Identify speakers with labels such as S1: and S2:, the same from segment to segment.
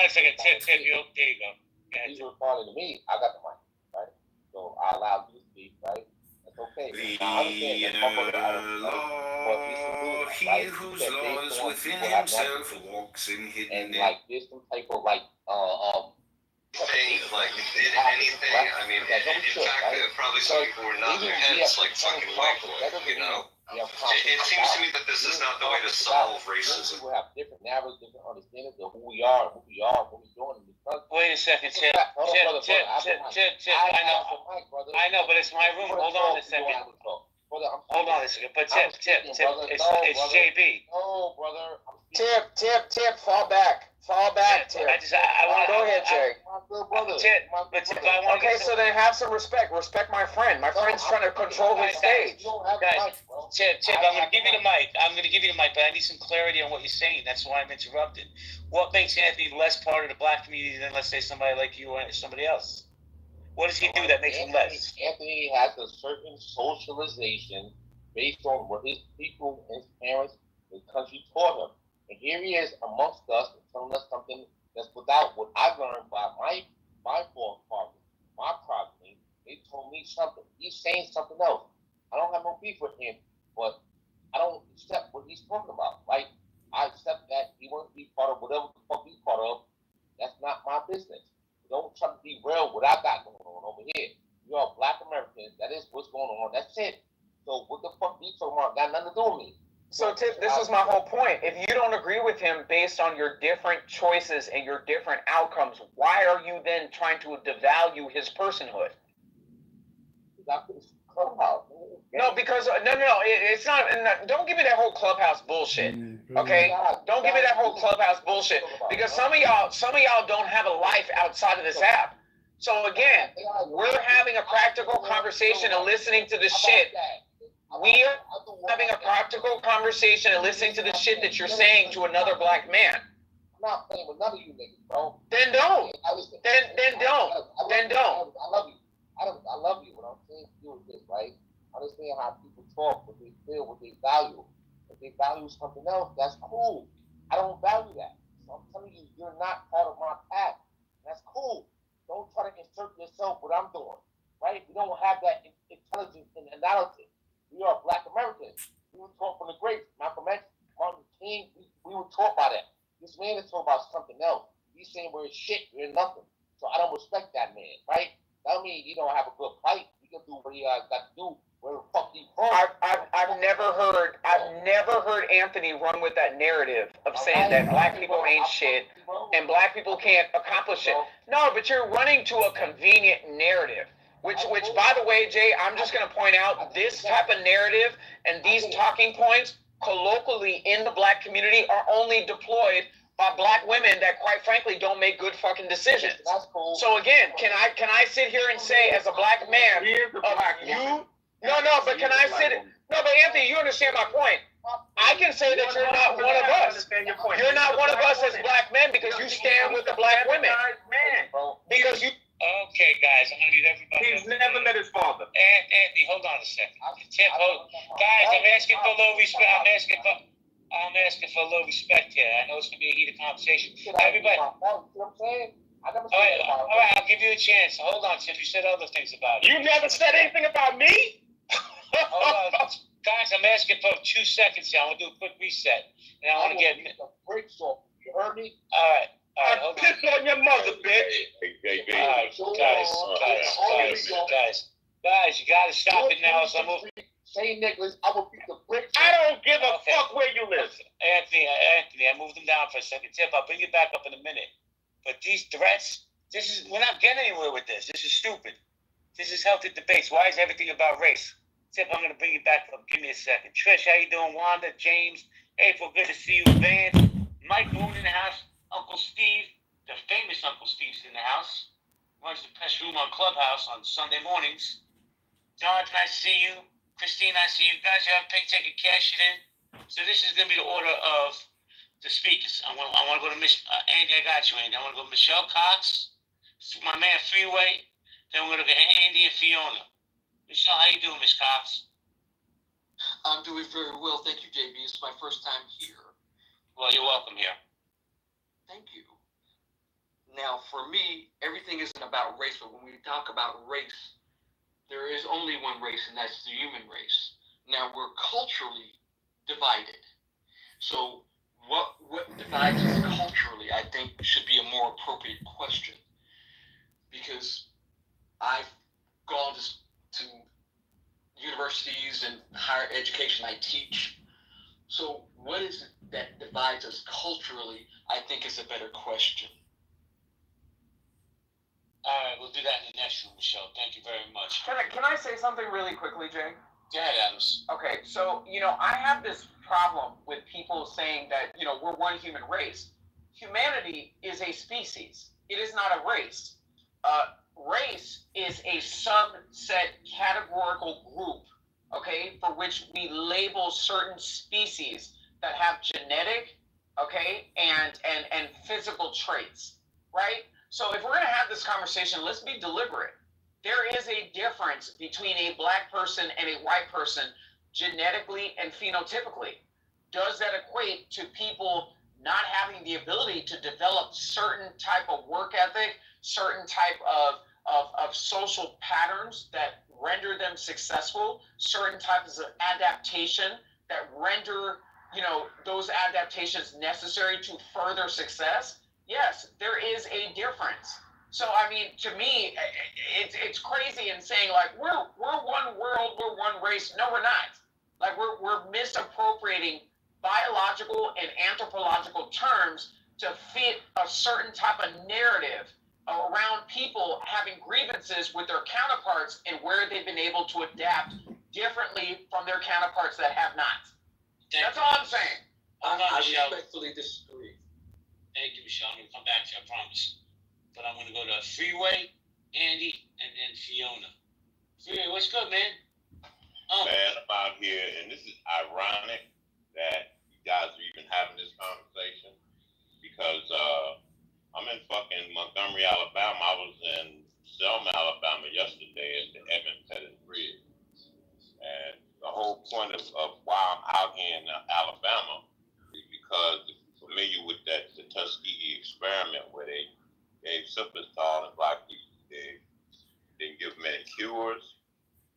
S1: on a second. Tip, there you go.
S2: He's responding to me. I got the mic, right? So I allowed you to speak, right? That's okay. Now, I understand that's my brother Adam, right? But he whose law is within himself walks in hidden. And like there's some type of like
S3: thing, like did anything. I mean, in fact, probably some people were nodding their heads like fucking white boy, you know? It seems to me that this is not the way to solve racism.
S2: People have different narratives, different understandings of who we are, what we're doing in this country.
S1: Wait a second, Tip. I know, but it's my room. Hold on a second. Hold on a second. But Tip, it's JB.
S2: No, brother.
S4: Tip, fall back. Fall back, Tip.
S1: I want to
S4: go ahead, Jay.
S1: Okay,
S4: so then have some respect. Respect my friend. My friend's trying to control his stage.
S1: Guys, Tip, I'm going to give you the mic. But I need some clarity on what you're saying. That's why I'm interrupted. What makes Anthony less part of the black community than, let's say, somebody like you or somebody else? What does he do that makes him less?
S2: Anthony has a certain socialization based on what his people, his parents, his country taught him. And here he is amongst us and telling us something that's without what I've learned by my forefathers, my progeny. They told me something. He's saying something else. I don't have no beef with him, but I don't accept what he's talking about. Right? I accept that he wants to be part of whatever the fuck he's part of. That's not my business. Don't try to derail what I got going on over here. You are Black Americans. That is what's going on. That's it. So what the fuck you talking about? Got nothing to do with me.
S4: So, Tip, this is my whole point. If you don't agree with him based on your different choices and your different outcomes, why are you then trying to devalue his personhood? No, because it's not. Don't give me that whole Clubhouse bullshit. Okay, don't give me that whole Clubhouse bullshit because some of y'all don't have a life outside of this app. So again, we're having a practical conversation and listening to this shit. We are having a practical conversation and listening to the shit that you're saying to another black man.
S2: I'm not playing with none of you niggas, bro.
S4: Then don't. Then don't.
S2: I love you. I love you. What I'm saying to you is this, right? I understand how people talk, what they feel, what they value. If they value something else, that's cool. I don't value that. So I'm telling you, you're not part of my path. That's cool. Don't try to insert yourself what I'm doing, right? We don't have that intelligence and analysis. We are Black Americans. We were taught from the greats, Malcolm X, Martin Luther King. We were taught by that. This man is talking about something else. He's saying we're shit, we're nothing. So I don't respect that man, right? That don't mean he don't have a good fight. He can do what he got to do. Where the fuck he from?
S4: I've never heard Anthony run with that narrative of saying that black people ain't shit and black people can't accomplish it. No, but you're running to a convenient narrative. Which, by the way, Jay, I'm just going to point out this type of narrative and these talking points colloquially in the black community are only deployed by black women that, quite frankly, don't make good fucking decisions. So again, can I sit here and say, as a black man, but can I sit? No, but Anthony, you understand my point. I can say that you're not one of us. You're not one of us as black men because you stand with the black women. Because you.
S1: Okay, guys, I'm going to need everybody.
S5: He's never met his father.
S1: Anthony, hold on a second. Tip, guys, I'm asking for a little respect. I'm asking for a little respect here. I know it's going to be a heated conversation. Everybody.
S2: All right,
S1: I'll give you a chance. Hold on, Tip. You said other things about it.
S5: You never said anything about me?
S1: Hold on. Guys, I'm asking for 2 seconds here. I'm going to do a quick reset. And I want to get
S2: the brakes off. You heard me?
S1: All right.
S5: I pissed on your mother, bitch.
S1: Guys, you gotta stop it now.
S2: Say Nicholas, I will beat the bricks.
S5: I don't give a fuck where you live.
S1: Anthony, I moved him down for a second. Tip, I'll bring you back up in a minute. But these threats, we're not getting anywhere with this. This is stupid. This is healthy debates. Why is everything about race? Tip, I'm gonna bring you back up. Give me a second. Trish, how you doing? Wanda, James, April, good to see you. Vance, Mike Moon in the house. Uncle Steve, the famous Uncle Steve's in the house. Runs the press room on Clubhouse on Sunday mornings. George, nice to see you. Christine, I see you guys. You have pink ticket, cash it in. So this is going to be the order of the speakers. I want to go to Miss Andy. I got you, Andy. I want to go to Michelle Cox, my man Freeway. Then we're going to go to Andy and Fiona. Michelle, how you doing, Miss Cox?
S6: I'm doing very well, thank you, JB. It's my first time here.
S1: Well, you're welcome here.
S6: Thank you. Now, for me, everything isn't about race, but when we talk about race, there is only one race, and that's the human race. Now, we're culturally divided. So what divides us culturally, I think, should be a more appropriate question. Because I've gone to universities and higher education, I teach. So what is it that divides us culturally, I think, is a better question.
S1: All right, we'll do that in the next room, Michelle. Thank you very much.
S4: Can I say something really quickly, Jay?
S1: Go ahead, Adams.
S4: Okay, so, I have this problem with people saying that, we're one human race. Humanity is a species. It is not a race. Race is a subset categorical group, okay, for which we label certain species that have genetic, okay, and physical traits, right? So if we're going to have this conversation, let's be deliberate. There is a difference between a black person and a white person genetically and phenotypically. Does that equate to people not having the ability to develop certain type of work ethic, certain type of social patterns that render them successful, certain types of adaptation that render, those adaptations necessary to further success? Yes, there is a difference. So, to me, it's crazy in saying, like, we're one world, we're one race. No, we're not. Like, we're misappropriating biological and anthropological terms to fit a certain type of narrative around people having grievances with their counterparts and where they've been able to adapt differently from their counterparts that have not. That's all I'm saying.
S6: I respectfully disagree.
S1: Thank you, Michelle. I'm going to come back to you, I promise. But I'm going to go to Freeway, Andy, and then Fiona. Freeway, what's good, man?
S7: Man, I'm out here, and this is ironic that you guys are even having this conversation because I'm in fucking Montgomery, Alabama. I was in Selma, Alabama yesterday at the Edmund Pettus Bridge. And the whole point of why I'm out here in Alabama is because if you're familiar with that the Tuskegee experiment where they gave syphilis and black people, they didn't give many cures,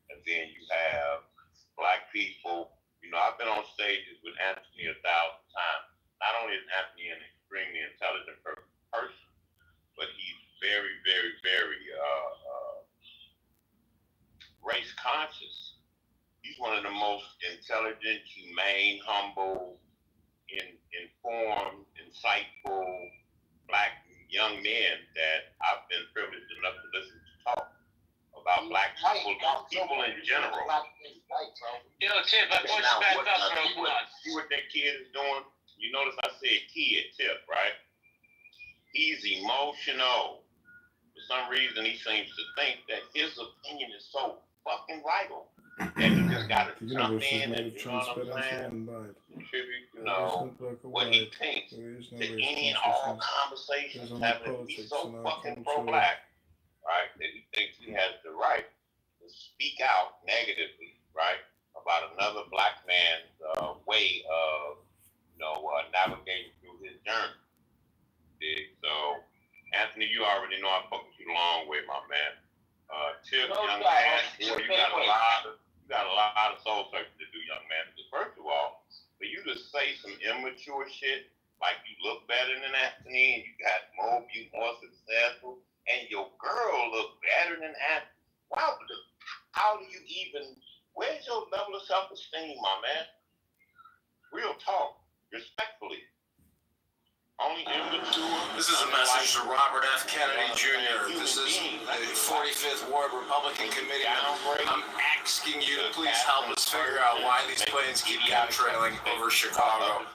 S7: and then you have black people. I've been on stages with Anthony 1,000 times. Not only is Anthony an extremely intelligent person, but he's very, very, very race conscious. He's one of the most intelligent, humane, humble, informed, insightful black young men that I've been privileged enough to listen to talk about black people in general.
S1: Yo, Tip, I push back up, bro.
S7: See what that kid is doing? You notice I said kid, Tip, right? He's emotional. For some reason, he seems to think that his opinion is so fucking vital that he just got to jump in and, you know what I'm saying, contribute, what he thinks to any and all conversations having to be so fucking pro-black, right, that he thinks he has the right to speak out negatively, right, about another black man's way of, navigating through his journey. So, Anthony, you already know I fuck with you the long way, my man. Tip, young man, boy, you got a lot of soul searching to do, young man. Because first of all, for you to say some immature shit, like you look better than Anthony, and you got you more successful, and your girl look better than Anthony. Wow, how do you even? Where's your level of self-esteem, my man? Real talk, respectfully. Only immature.
S8: This is a message to Robert F. Kennedy Jr. This is the 45th Ward Republican Committee. I'm asking you to please help us figure out why these planes keep chemtrailing over Chicago.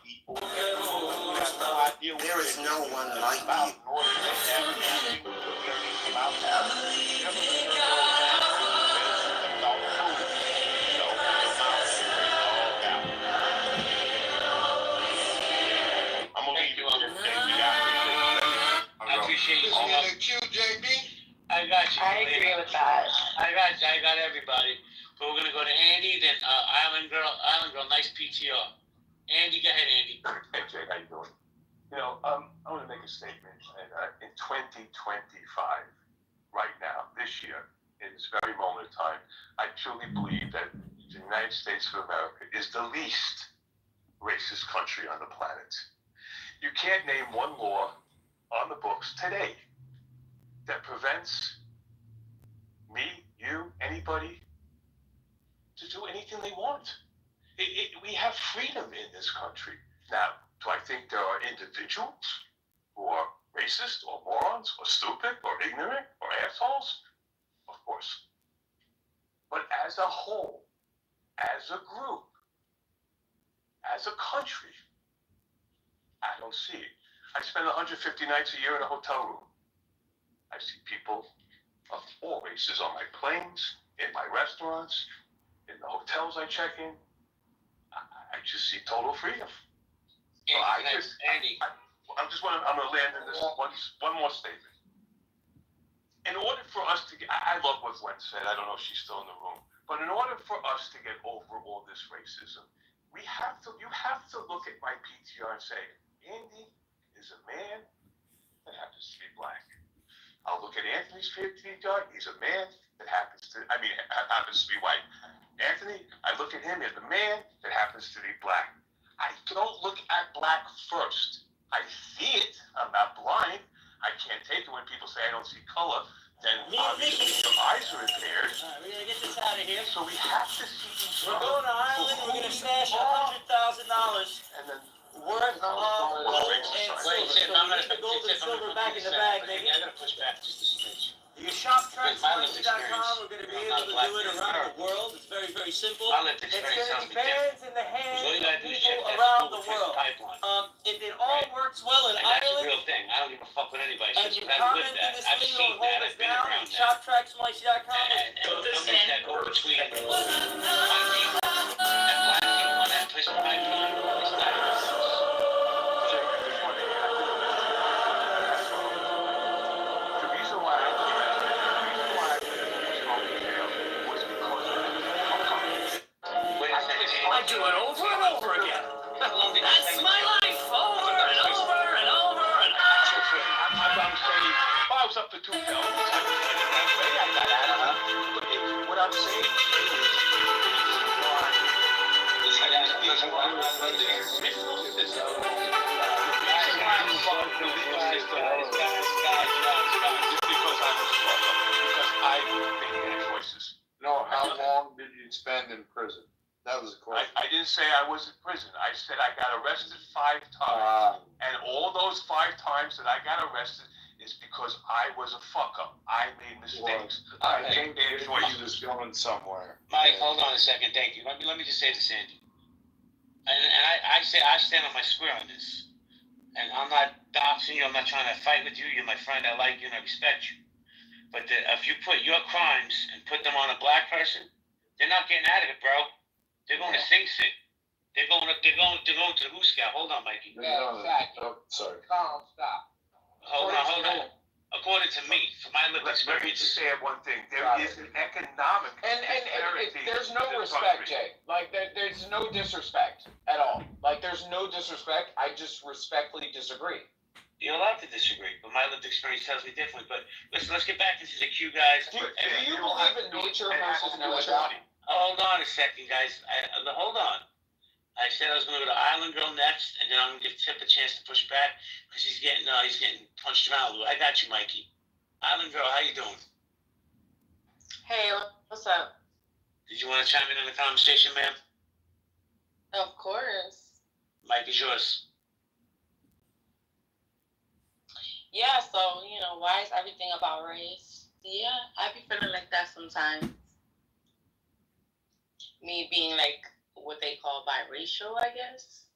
S9: There is no one like you.
S1: I got you.
S10: I agree with that.
S1: I got everybody. But we're gonna go to Andy, then Island Girl, nice PTR. Andy, go ahead, Andy.
S11: Hey Jay, how you doing? I want to make a statement. In 20
S8: 2025, right now, this year, in this very moment of time, I truly believe that the United States of America is the least racist country on the planet. You can't name one law on the books today that prevents me, you, anybody to do anything they want. We have freedom in this country. Now, do I think there are individuals who are racist or morons or stupid or ignorant or assholes? Of course. But as a whole, as a group, as a country, I don't see it. I spend 150 nights a year in a hotel room. I see people of all races on my planes, in my restaurants, in the hotels I check in. I just see total freedom. So I'm going to land in this one more statement. In order for us to get, I love what Gwen said. I don't know if she's still in the room. But in order for us to get over all this racism, you have to look at my PTR and say, Andy is a man that happens to be black. I'll look at Anthony's PTR. He's a man that happens to be white. Anthony, I look at him as a man that happens to be black. I don't look at black first. I see it. I'm not blind. I can't take it when people say I don't see color. Then obviously your eyes are impaired.
S10: Alright, we're gonna get this out of here.
S8: So we have to see each other.
S10: We're going to Ireland. We're gonna stash $100,000
S8: And then
S10: worth of gold and silver. So we need the gold and silver back in the bag, baby.
S1: I'm gonna push back just a smidge.
S10: You can shop
S1: Because my lived
S10: tracks.com. We're going to be able to do it around the world. It's very, very simple.
S1: My lived
S10: It's
S1: experience
S10: going
S1: sounds
S10: to be
S1: different.
S10: fans in the hands
S1: So all you
S10: of
S1: gotta do is
S10: people
S1: check that
S10: around
S1: school
S10: the
S1: fix
S10: world.
S1: pipeline.
S10: If it all works well in
S1: And that's a
S10: Ireland,
S1: real thing. I don't give a fuck what anybody
S10: and
S1: says.
S10: you
S1: But I've
S10: comment
S1: lived
S10: in
S1: that.
S10: this
S1: I've
S10: video
S1: seen
S10: and hold
S1: that.
S10: us
S1: I've been
S10: down,
S1: around that.
S10: shoptracksmicey.com.
S1: And companies that go between white people and black people on that push pipeline, it's not even close.
S8: The reason why I was arrested, was because of
S1: Wait a second.
S10: I do it over and over again.
S1: How long did you
S10: That's
S1: spend
S10: my
S1: in jail?
S10: life, over and over and over and over.
S8: I'm saying, if I was up to 2 felons, I would put it that way. I got out of it. But what I'm saying to you is,
S11: No, how long did you spend in prison? That was the question.
S8: I didn't say I was in prison. I said I got arrested 5 times. And all those 5 times that I got arrested is because I was a fuck up. I made mistakes.
S11: I think he was going somewhere.
S1: Mike, hold on a second. Thank you. Let me just say this, Andy. And I stand on my square on this. And I'm not doxing you. I'm not trying to fight with you. You're my friend. I like you and I respect you. But if you put your crimes and put them on a black person, they're not getting out of it, bro. They're going to Sing Sing. They're going to the Who Scout. Hold on, Mikey.
S2: Yeah, exactly.
S11: Oh, sorry.
S2: Calm, stop.
S1: Hold on. According to me, from my lived
S8: Let me
S1: experience,
S8: just say one thing. There is an economic
S4: And
S8: disparity
S4: there's no
S8: in the
S4: respect,
S8: country.
S4: Jay. Like there's no disrespect at all. Like there's no disrespect. I just respectfully disagree.
S1: you're allowed to disagree, but my lived experience tells me differently. But listen, let's get back into the Q, guys.
S4: Do you believe in nature versus nurture?
S1: Hold on a second, guys. Hold on. I said I was going to go to Island Girl next, and then I'm going to give Tip a chance to push back because he's getting punched around a little. I got you, Mikey. Island Girl, how you doing?
S12: Hey, what's up?
S1: Did you want to chime in on the conversation, ma'am?
S12: Of course.
S1: Mike is yours.
S12: Yeah, so, why is everything about race? Yeah, I be feeling like that sometimes. Me being like what they call biracial, I guess.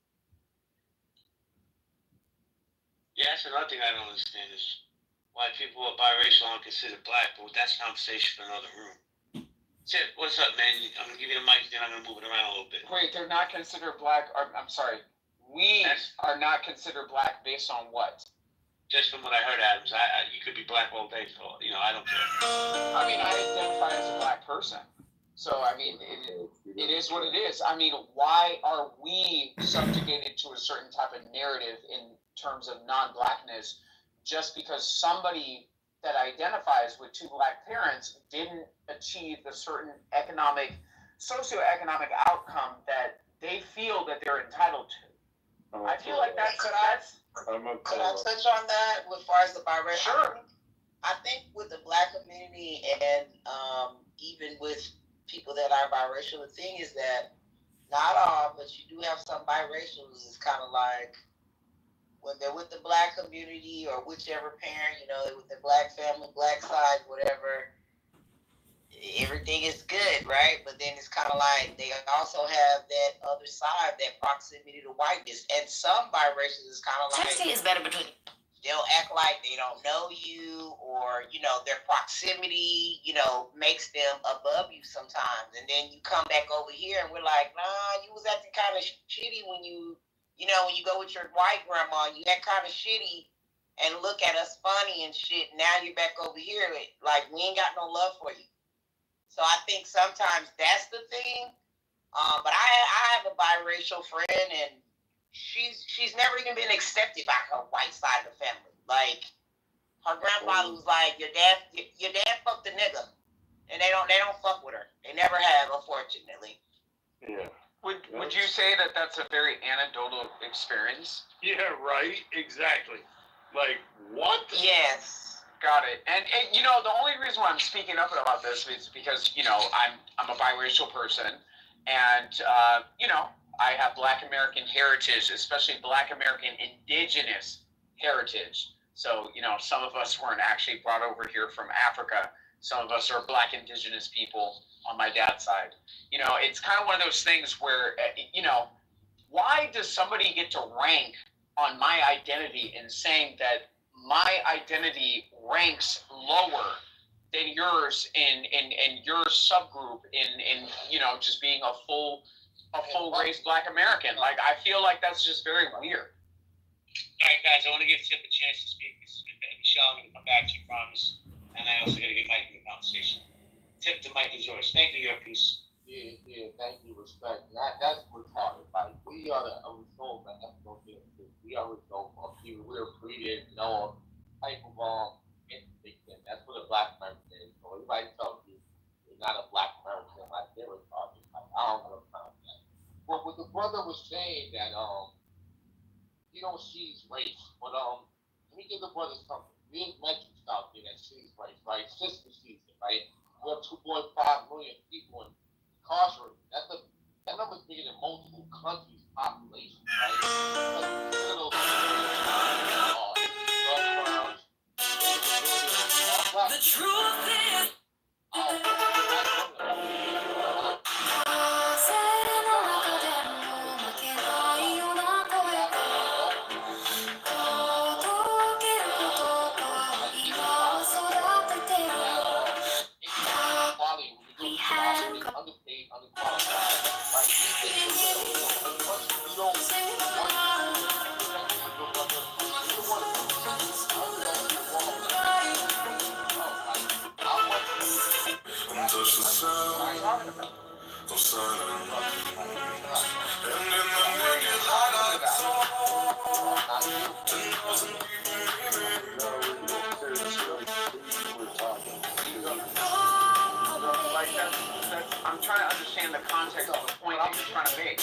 S1: Yeah, that's another thing I don't understand is why people who are biracial aren't considered black, but that's a conversation for another room. Tip, what's up, man? I'm going to give you the mic, then I'm going to move it around a little bit.
S4: Wait, they're not considered black. I'm sorry. We are not considered black based on what?
S1: Just from what I heard, Adams, you could be black all day, so, I don't care.
S4: I mean, I identify as a black person. So, I mean, it is what it is. I mean, why are we subjugated to a certain type of narrative in terms of non-blackness just because somebody that identifies with two black parents didn't achieve the certain socioeconomic outcome that they feel that they're entitled to. I feel like that's.
S12: Could I touch on that as far as the biracial?
S4: Sure.
S12: I think with the black community and even with people that are biracial, the thing is that not all, but you do have some biracials. It's kind of like when they're with the black community or whichever parent, they're with the black family, black side, whatever. Everything is good, right? But then it's kind of like they also have that other side, that proximity to whiteness. And some biracials is kind of like 60 is better between. They'll act like they don't know you, or their proximity, makes them above you sometimes. And then you come back over here, and we're like, nah, you was acting kind of shitty when when you go with your white grandma, you act kind of shitty and look at us funny and shit. Now you're back over here, like we ain't got no love for you. So I think sometimes that's the thing. But I have a biracial friend, and she's never even been accepted by her white side of the family. Like her grandfather was like, your dad fucked a nigga, and they don't fuck with her. They never have, unfortunately.
S11: Yeah.
S4: Would you say that that's a very anecdotal experience?
S11: Yeah, right. Exactly. Like what?
S12: Yes.
S4: Got it. And the only reason why I'm speaking up about this is because I'm a biracial person, and I have Black American heritage, especially Black American indigenous heritage. So some of us weren't actually brought over here from Africa. Some of us are Black indigenous people on my dad's side. It's kind of one of those things where why does somebody get to rank on my identity and saying that my identity ranks lower than yours in your subgroup in just being a full race Black American? Like, I feel like that's just very weird.
S1: All right, guys, I want to give Tip a chance to speak. Michelle, I'm going to come back to you, promise. And I also got to get Mike in the conversation. Tip, the mic is yours. Thank you, your piece.
S2: Yeah, thank you, respect. That's retarded. Like, we are the result of ethnogenesis. We are the result of people. We're breeding, type of instinct. That's what a Black American is. So everybody tells you you're not a Black American, like they're retarded. Like, I don't know about that. But what the brother was saying that he don't see his race. But let me give the brother something. There's metrics out there that sees race, right? Sister sees it, right? We have 2.5 million people incarcerated. That number's bigger than multiple countries' population, right? The truth is.
S4: I'm trying to understand the context of the point that you're trying to make.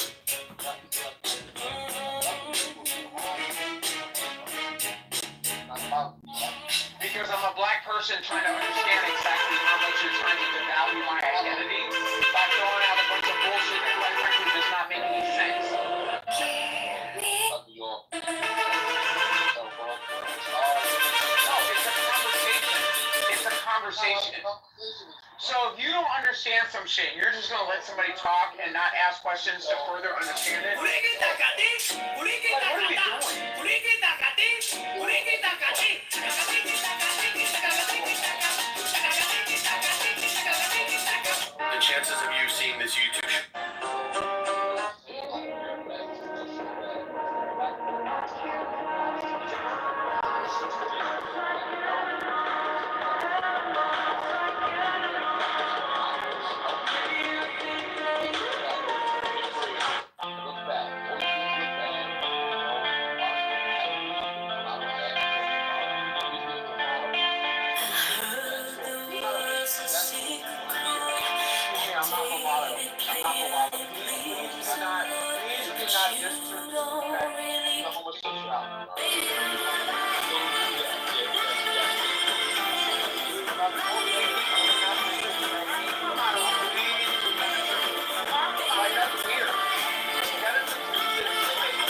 S4: Because I'm a Black person trying to understand exactly how much you're trying to devalue my identity by throwing out a bunch of bullshit that quite frankly does not make any sense. No, it's a conversation. So if you don't understand some shit, you're just gonna let somebody talk and not ask questions to further understand it? Like, what are we doing?
S8: The chances of you seeing this YouTube
S2: not just to the homosexuality.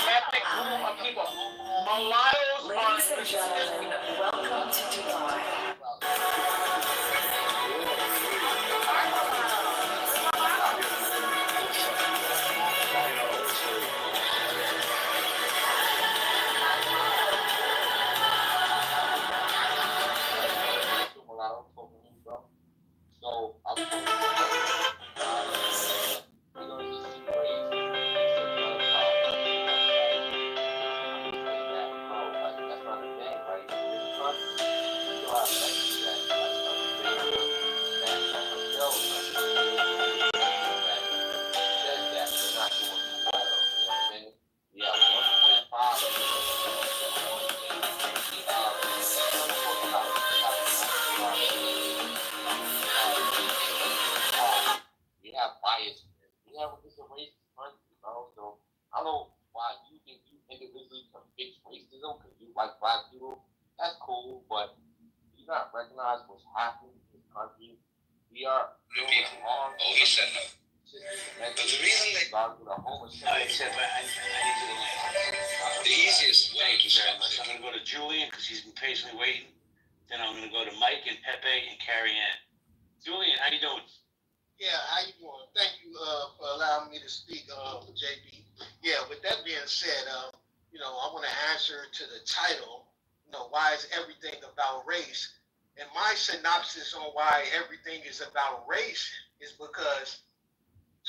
S4: Ethnic group of people. Mulattoes are
S13: Ladies and gentlemen, welcome to Dubai.
S2: So I was we have bias. We have this racist country, bro. So I don't know why you think you individually can fix racism because you like black people. That's cool, but you not recognize what's happening in this country. We are doing harm.
S3: Oh, he said no.
S2: But
S3: the reason they-
S1: I said, but I need you to laugh.
S3: The easiest way
S1: Thank
S3: to
S1: you very
S3: solve
S1: much. I'm going to go to Julian because he's been patiently waiting. Then I'm going to go to Mike and Pepe and Carrie Ann. Julian, how you doing?
S14: Yeah, how you doing? Thank you for allowing me to speak, JB. Yeah, with that being said, I want to answer to the title, why is everything about race? And my synopsis on why everything is about race is because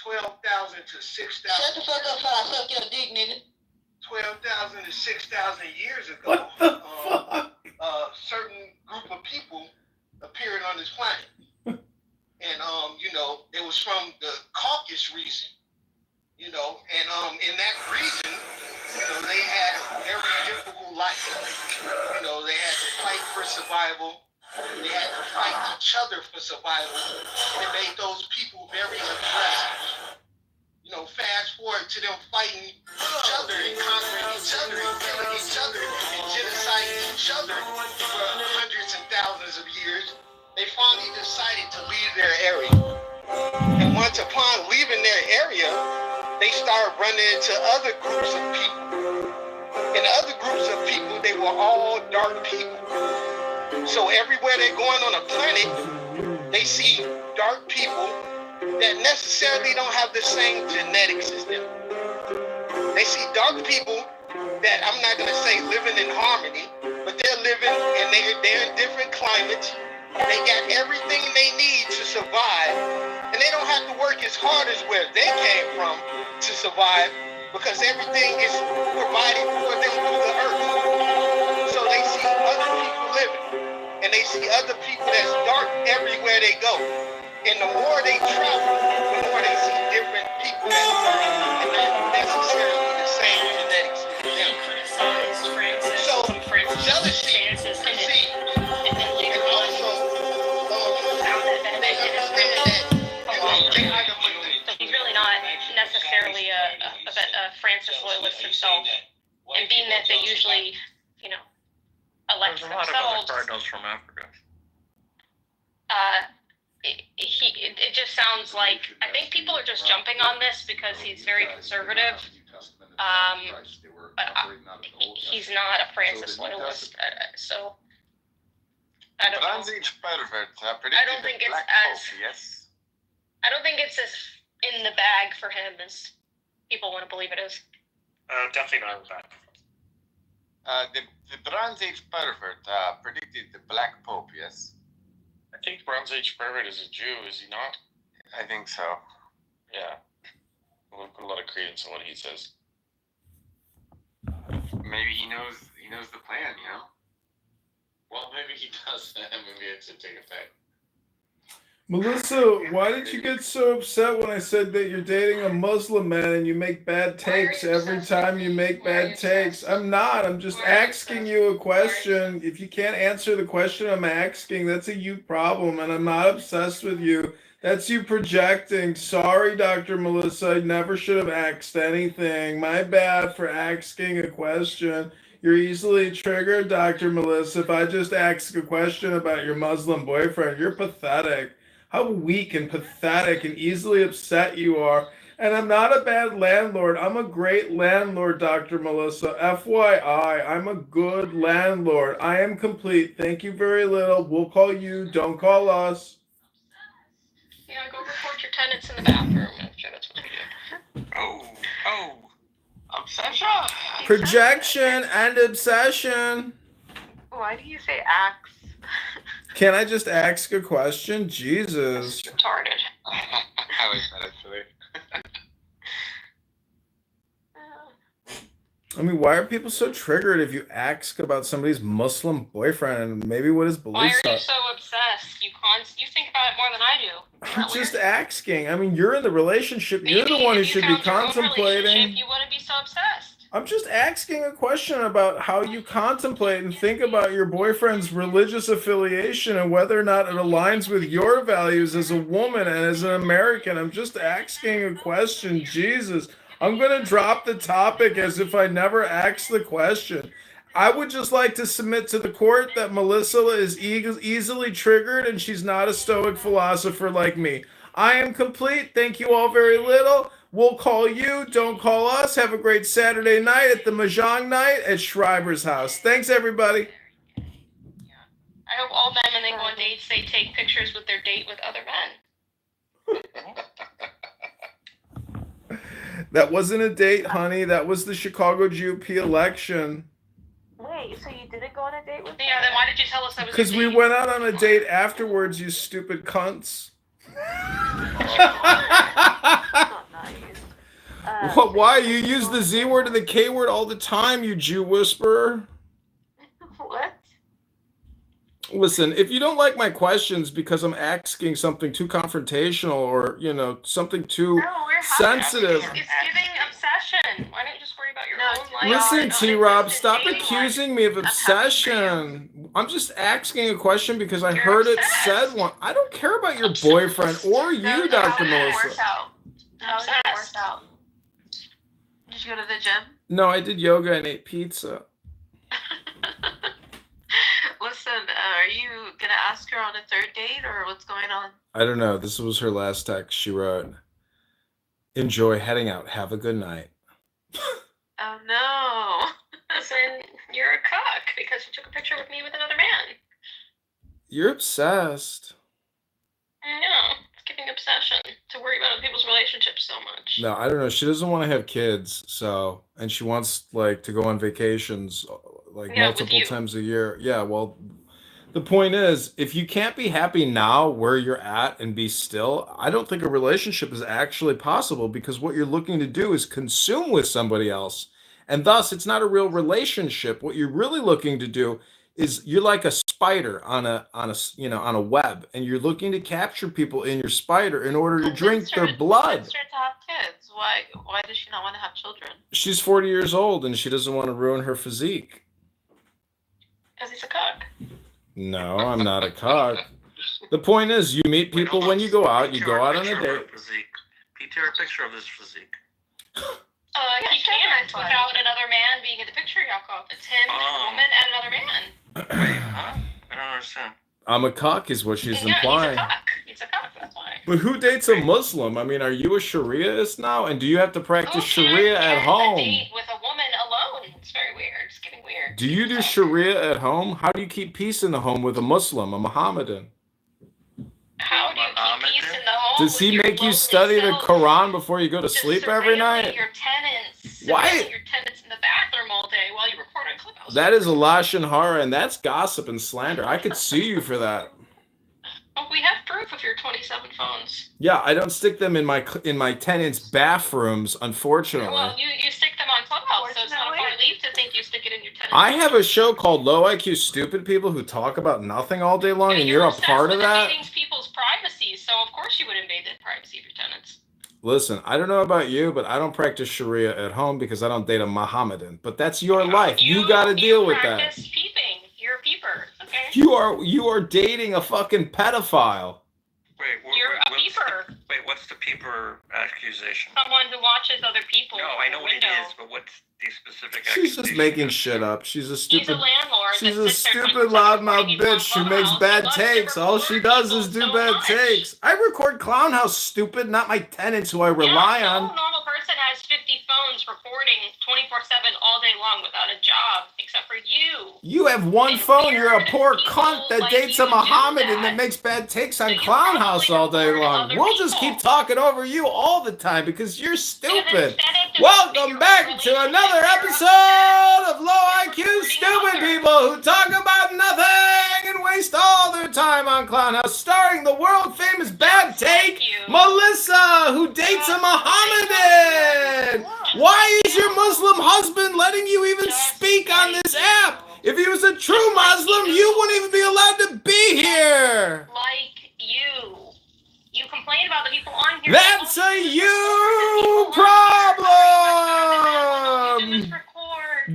S14: 12,000 to 6,000.
S12: Shut the fuck up before I suck your dick, nigga.
S14: 12,000 to 6,000 years ago,
S15: What the fuck?
S14: a certain group of people appeared on this planet. And, it was from the Caucasus region, and in that region, they had a very difficult life. They had to fight for survival. They had to fight each other for survival. And it made those people very aggressive. Fast forward to them fighting each other and conquering each other and killing each other and genociding each other for hundreds and thousands of years. They finally decided to leave their area. And once upon leaving their area, they started running into other groups of people. And the other groups of people, they were all dark people. So everywhere they're going on a planet, they see dark people that necessarily don't have the same genetics as them. They see dark people that I'm not going to say living in harmony, but they're living and they're in different climates. They got everything they need to survive, and they don't have to work as hard as where they came from to survive because everything is provided for them through the earth. So they see other people living, and they see other people that's dark everywhere they go. And the more they travel, the more they see different people that are not necessarily the same genetics as them. So jealousy conceived. And also, they understand that
S16: he's really not necessarily a Francis loyalist himself. And being that they usually, elect
S17: There's a lot of
S16: themselves,
S17: other cardinals from Africa.
S16: it just sounds like, I think people are just jumping on this because he's very conservative. But he's not a Francis loyalist, so I don't know. I don't think it's as I don't think it's as in the bag for him as people want to believe it is.
S17: Definitely not in the bag.
S11: The Bronze Age pervert predicted the Black Pope, yes?
S17: I think the Bronze Age pervert is a Jew, is he not?
S11: I think so.
S17: Yeah. We'll put a lot of credence in what he says.
S11: Maybe he knows the plan,
S3: Well, maybe he does, and maybe it's to take effect.
S15: Melissa, why did you get so upset when I said that you're dating a Muslim man and you make bad takes every time you make bad takes? I'm not. I'm just asking you a question. If you can't answer the question I'm asking, that's a you problem, and I'm not obsessed with you. That's you projecting. Sorry, Dr. Melissa. I never should have asked anything. My bad for asking a question. You're easily triggered, Dr. Melissa. If I just ask a question about your Muslim boyfriend, you're pathetic. How weak and pathetic and easily upset you are. And I'm not a bad landlord. I'm a great landlord, Dr. Melissa. FYI, I'm a good landlord. I am complete. Thank you very little. We'll call you. Don't call us.
S16: Yeah, go report your tenants in the bathroom. I'm sure that's what we do.
S17: Oh, obsession.
S15: Projection and obsession.
S18: Why do you say axe?
S15: Can I just ask a question? Jesus.
S16: That's retarded.
S17: I like that actually.
S15: I mean, why are people so triggered if you ask about somebody's Muslim boyfriend and maybe what his
S16: Why
S15: beliefs
S16: are
S15: are?
S16: you so obsessed? You think about it more than I do.
S15: I'm just asking. I mean, you're in the relationship. You're
S16: Maybe
S15: the one who
S16: if you
S15: should be
S16: found your own
S15: contemplating.
S16: relationship, you wouldn't be so obsessed.
S15: I'm just asking a question about how you contemplate and think about your boyfriend's religious affiliation and whether or not it aligns with your values as a woman and as an American. I'm just asking a question. Jesus. I'm going to drop the topic as if I never asked the question. I would just like to submit to the court that Melissa is easily triggered and she's not a stoic philosopher like me. I am complete. Thank you all very little. We'll call you. Don't call us. Have a great Saturday night at the Mahjong night at Schreiber's house. Thanks, everybody.
S16: I hope all men, when they go on dates, they take pictures with their date with other men.
S15: That wasn't a date, honey. That was the Chicago GOP election.
S18: Wait, so you didn't go on a date with
S16: Yeah, then why did you tell us that was
S15: Because we went out on a date afterwards, you stupid cunts. What? Why? You use the Z word and the K word all the time, you Jew whisperer.
S18: What?
S15: Listen, if you don't like my questions because I'm asking something too confrontational or, something too sensitive.
S16: It's giving obsession. Why don't you just worry about your own life?
S15: Listen, T-Rob, stop accusing me of obsession. I'm just asking a question because I heard it said one. I don't care about your boyfriend or you, Dr. Melissa.
S18: How did it work out? Did you go to the gym?
S15: No, I did yoga and ate pizza.
S18: Listen, are you gonna ask her on a third date or what's going on?
S15: I don't know. This was her last text. She wrote, "Enjoy heading out. Have a good night."
S18: Oh no.
S16: Listen, you're a cuck because you took a picture with me with another man.
S15: You're obsessed.
S16: I know. It's giving obsession to worry about other people's relationships so much.
S15: No, I don't know. She doesn't want to have kids, and she wants to go on vacations multiple times a year. Yeah, well, the point is, if you can't be happy now where you're at and be still, I don't think a relationship is actually possible because what you're looking to do is consume with somebody else. And thus, it's not a real relationship. What you're really looking to do is you're like a spider on a web, and you're looking to capture people in your spider in order to drink their blood.
S18: Convince her to have kids. Why does she not want to have children?
S15: She's 40 years old and she doesn't want to ruin her physique.
S16: Because he's a cuck.
S15: No, I'm not a cuck. The point is, you meet people when you go out. You go out on a date.
S17: PTR a picture of this physique.
S16: He can't without another man being in the picture, Yakov. It's him, a woman, and another man.
S17: Wait, huh? I don't understand.
S15: I'm a cuck is what she's implying.
S16: He's a cuck, that's why.
S15: But who dates a Muslim? I mean, are you a Shariaist now? And do you have to practice Sharia at home?
S16: A date with a woman alone. It's very weird. It's getting weird.
S15: Do you do Sharia at home? How do you keep peace in the home with a Muslim, a Mohammedan?
S16: How do you keep peace in the home?
S15: Does he make you study the Quran before you go to sleep every night?
S16: Your tenants.
S15: Why?
S16: Your tenants in the bathroom all day while you record on Clubhouse.
S15: That is a Lashon Hara, and that's gossip and slander. I could sue you for that.
S16: Oh, we have proof of your 27 phones.
S15: Yeah, I don't stick them in my tenants' bathrooms, unfortunately.
S16: Well, you stick them on Clubhouse, so it's not a far leap to think you stick it in your tenants'
S15: I have a show called Low IQ Stupid People who talk about nothing all day long, and you're a part of that?
S16: Invading people's privacy, so of course you would invade the privacy of your tenants.
S15: Listen, I don't know about you, but I don't practice Sharia at home because I don't date a Mohammedan. But that's your life. You got to deal with that.
S16: Practice peeping. You're a peeper. Okay.
S15: You are dating a fucking pedophile.
S16: You're a peeper.
S17: Wait, what's the peeper accusation?
S16: Someone who watches other people.
S17: No, I know what it is, but what's the specific accusation?
S15: She's just making shit up. She's a
S16: He's a
S15: stupid.
S16: landlord.
S15: She's
S16: that
S15: a
S16: sits there
S15: stupid
S16: 24/7
S15: loudmouth
S16: recording
S15: bitch who
S16: on
S15: makes
S16: Clubhouse.
S15: bad
S16: He loves to
S15: takes. All she
S16: record
S15: does is
S16: people
S15: do
S16: so
S15: bad
S16: much.
S15: takes. I record Clownhouse, stupid, not my tenants who I rely
S16: No
S15: on.
S16: normal person has 50 phones recording 24/7 all day long without a job, except for you.
S15: You have one phone. You're a poor cunt that
S16: like
S15: dates
S16: you
S15: a
S16: do
S15: Mohammedan
S16: that.
S15: that makes bad takes on
S16: So you
S15: Clownhouse
S16: probably
S15: all day
S16: record
S15: long.
S16: other
S15: We'll just
S16: people.
S15: keep talking over you all the time because you're stupid.
S16: instead of developing
S15: Welcome
S16: your
S15: back
S16: own
S15: to
S16: relationship,
S15: another
S16: you're
S15: episode of Low IQ
S16: recording
S15: Stupid
S16: others.
S15: People who talk about nothing and waste all their time on Clownhouse, starring the world famous bad take, Melissa, who dates a Mohammedan. Why is your Muslim husband letting you even speak on this app? If he was a true Muslim, you wouldn't even be allowed to be here.
S16: Like you. You complain about the people on here.
S15: That's a you problem.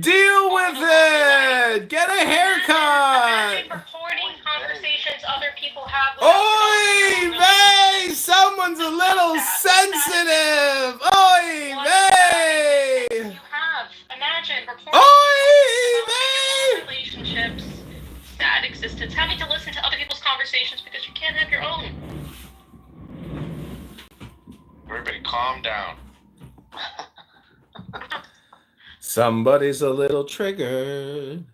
S15: Deal with it. Get a haircut.
S16: Recording conversations other people have with
S15: Oy vey! Someone's a little sensitive. Oy vey!
S16: you have. Imagine recording
S15: Oy vey!
S16: relationships, sad existence, having to listen to other people's conversations because you can't have your own.
S17: Everybody calm down.
S15: Somebody's a little triggered.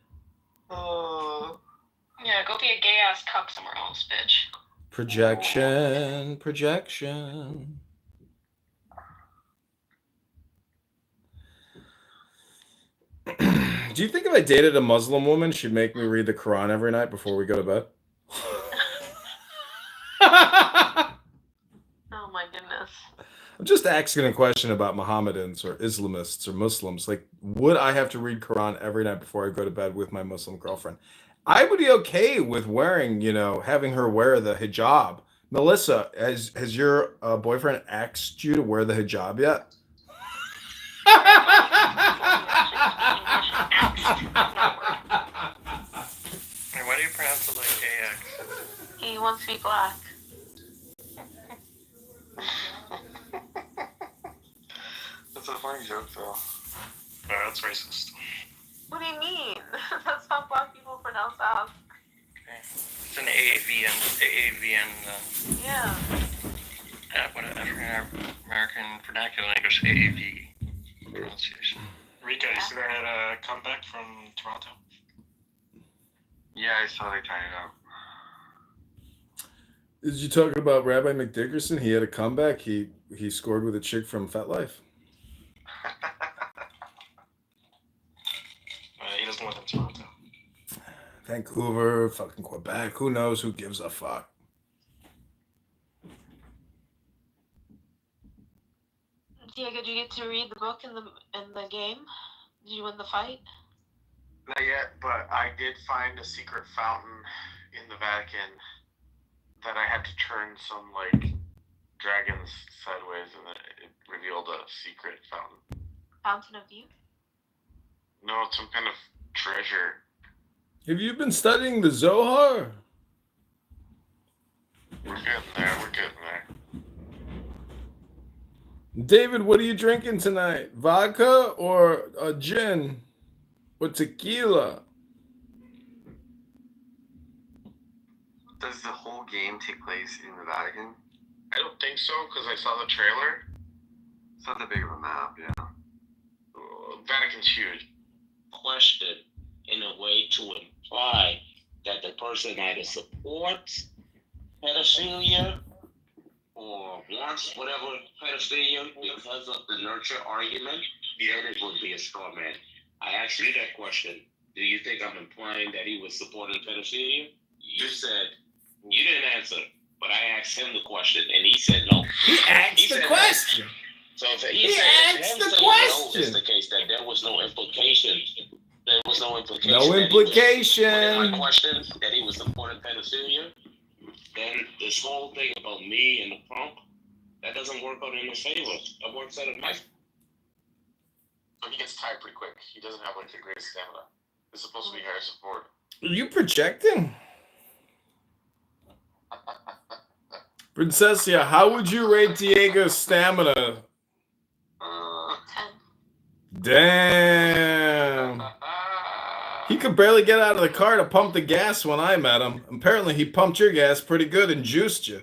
S16: Yeah, go be a gay ass cuck somewhere else, bitch.
S15: Projection. Do you think if I dated a Muslim woman, she'd make me read the Quran every night before we go to bed?
S18: Oh my goodness.
S15: I'm just asking a question about Mohammedans or Islamists or Muslims. Like, would I have to read Quran every night before I go to bed with my Muslim girlfriend? I would be okay with wearing, having her wear the hijab. Melissa, has your boyfriend asked you to wear the hijab yet?
S17: Why do you pronounce it like AX?
S18: He wants to be black.
S17: That's a funny joke, though. That's racist.
S18: What do you mean? That's how black people pronounce ass.
S17: Okay. It's an AAVN.
S18: Yeah.
S17: What African American vernacular English AAV pronunciation. Rika, you see that had a comeback from Toronto? Yeah, I saw they tied it up.
S15: Did you talk about Rabbi McDickerson? He had a comeback. He scored with a chick from FetLife.
S17: He doesn't live in Toronto.
S15: Vancouver, fucking Quebec. Who knows? Who gives a fuck?
S18: Diego, did you get to read the book in the game? Did you win the fight?
S19: Not yet, but I did find a secret fountain in the Vatican that I had to turn some dragons sideways, and it revealed a secret fountain.
S18: Fountain of Youth?
S19: No, it's some kind of treasure.
S15: Have you been studying the Zohar?
S19: We're getting there.
S15: David, what are you drinking tonight? Vodka or a gin? Or tequila?
S19: Does the whole game take place in the Vatican? I don't think so, because I saw the trailer. It's not that big of a map, yeah. Vatican's huge.
S20: Question in a way to imply that the person either supports pedophilia or wants whatever pedophilia because of the nurture argument, then it would be a straw man. I asked you that question. Do you think I'm implying that he was supporting pedophilia? You said you didn't answer, but I asked him the question, and he said no.
S15: He asked the question.
S20: So if
S15: he asked the question.
S20: Is the case that there was no implication. There was no implication.
S15: No implication.
S20: Within my question that he was supporting pedophilia, then this whole thing about me and the pump, that doesn't work out in his favor. That works out in my favor.
S19: He gets tired pretty quick. He doesn't have the greatest stamina. It's supposed to be higher support.
S15: Are you projecting? Princessia, how would you rate Diego's stamina?
S18: 10.
S15: Damn. He could barely get out of the car to pump the gas when I met him. Apparently, he pumped your gas pretty good and juiced you.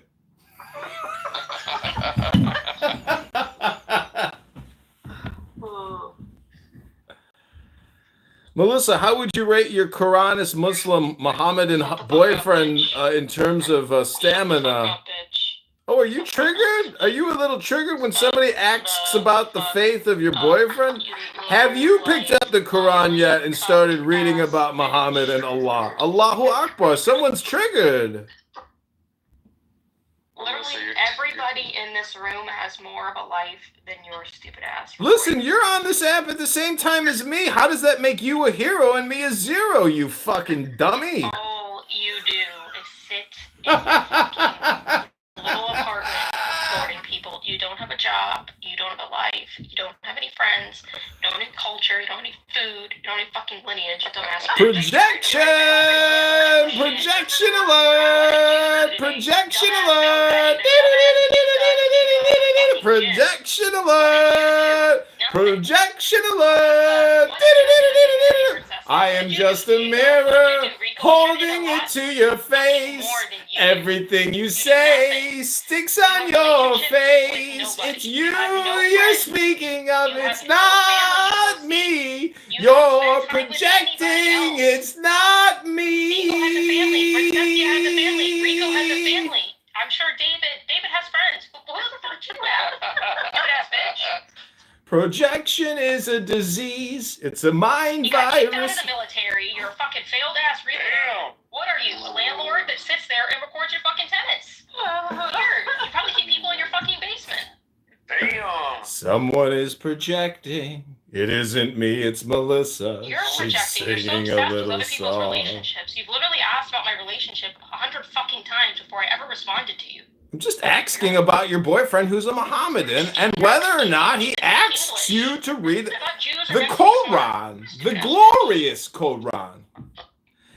S15: Melissa, how would you rate your Quranist Muslim Mohammedan boyfriend in terms of stamina? Oh, are you triggered? Are you a little triggered when somebody asks about the faith of your boyfriend? Have you picked up the Quran yet and started reading about Muhammad and Allah? Allahu Akbar, someone's triggered.
S16: Literally everybody in this room has more of a life than your stupid ass.
S15: Listen, you're on this app at the same time as me. How does that make you a hero and me a zero, you fucking dummy?
S16: All you do is sit in your fucking little apartment supporting people. You don't have a job. You don't have a life. You don't have any friends. You don't have any culture. You don't have any food. You don't have any fucking lineage. You don't ask.
S15: Projection! Projection alert! Projection alert! Projection alert! Projection alert! I am just a mirror holding it to your face. Everything you say sticks on your face. It's you you're speaking of. It's not me. You're projecting. It's not me.
S16: Rico has a family. Rico has a family. I'm sure David has friends. Who the fuck you have? Stupid-ass bitch.
S15: Projection is a disease. It's a mind
S16: you got kicked out
S15: virus.
S16: of the military. You're a fucking failed ass reader. What are you, a landlord that sits there and records your fucking tenants? Weird. You probably keep people in your fucking basement.
S5: Damn.
S15: Someone is projecting. It isn't me, it's Melissa.
S16: You're
S15: She's
S16: projecting. You're so
S15: singing a
S16: obsessed with
S15: little
S16: other people's
S15: song.
S16: relationships. You've literally asked about my relationship 100 fucking times before I ever responded to you.
S15: I'm just asking about your boyfriend who's a Mohammedan and whether or not he asks you to read the Quran, the glorious Quran.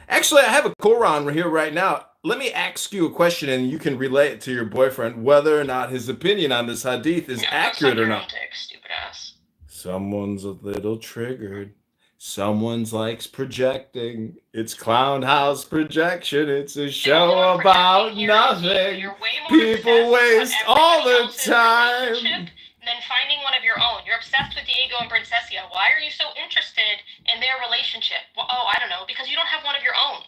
S15: Actually, I have a Quran here right now. Let me ask you a question and you can relay it to your boyfriend whether or not his opinion on this hadith is accurate or not.
S16: Stupid ass.
S15: Someone's a little triggered. Someone's likes projecting. It's Clown House Projection. It's a show about nothing. People waste all the time.
S16: And then finding one of your own. You're obsessed with Diego and Princessia. Why are you so interested in their relationship? Well, I don't know. Because you don't have one of your own.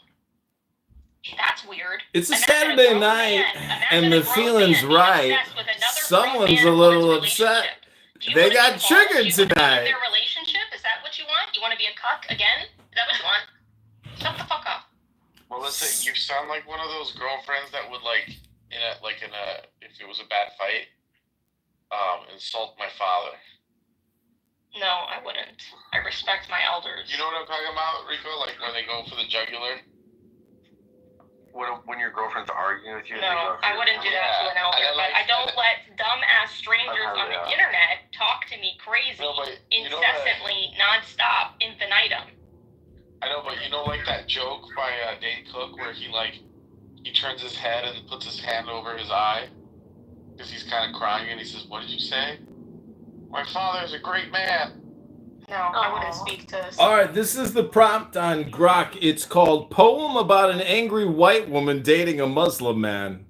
S16: That's weird.
S15: It's a Saturday night and the feeling's right. Someone's a little upset. They got triggered tonight.
S16: Their relationship? Is that what you want? You want to be a cuck again? Is that what you want? Shut the fuck up.
S19: Melissa, you sound like one of those girlfriends that would if it was a bad fight, insult my father.
S16: No, I wouldn't. I respect my elders.
S19: You know what I'm talking about, Rico? Like when they go for the jugular? When your girlfriend's arguing with you?
S16: No, I wouldn't do that to an elder, but I don't let dumb-ass strangers on the internet talk to me crazy, incessantly, non-stop, infinitum.
S19: I know, but you know like that joke by Dane Cook where he turns his head and puts his hand over his eye because he's kind of crying and he says, "What did you say?" "My father is a great man."
S16: No, I wouldn't speak to...
S15: All right, this is the prompt on Grok. It's called Poem About an Angry White Woman Dating a Muslim Man.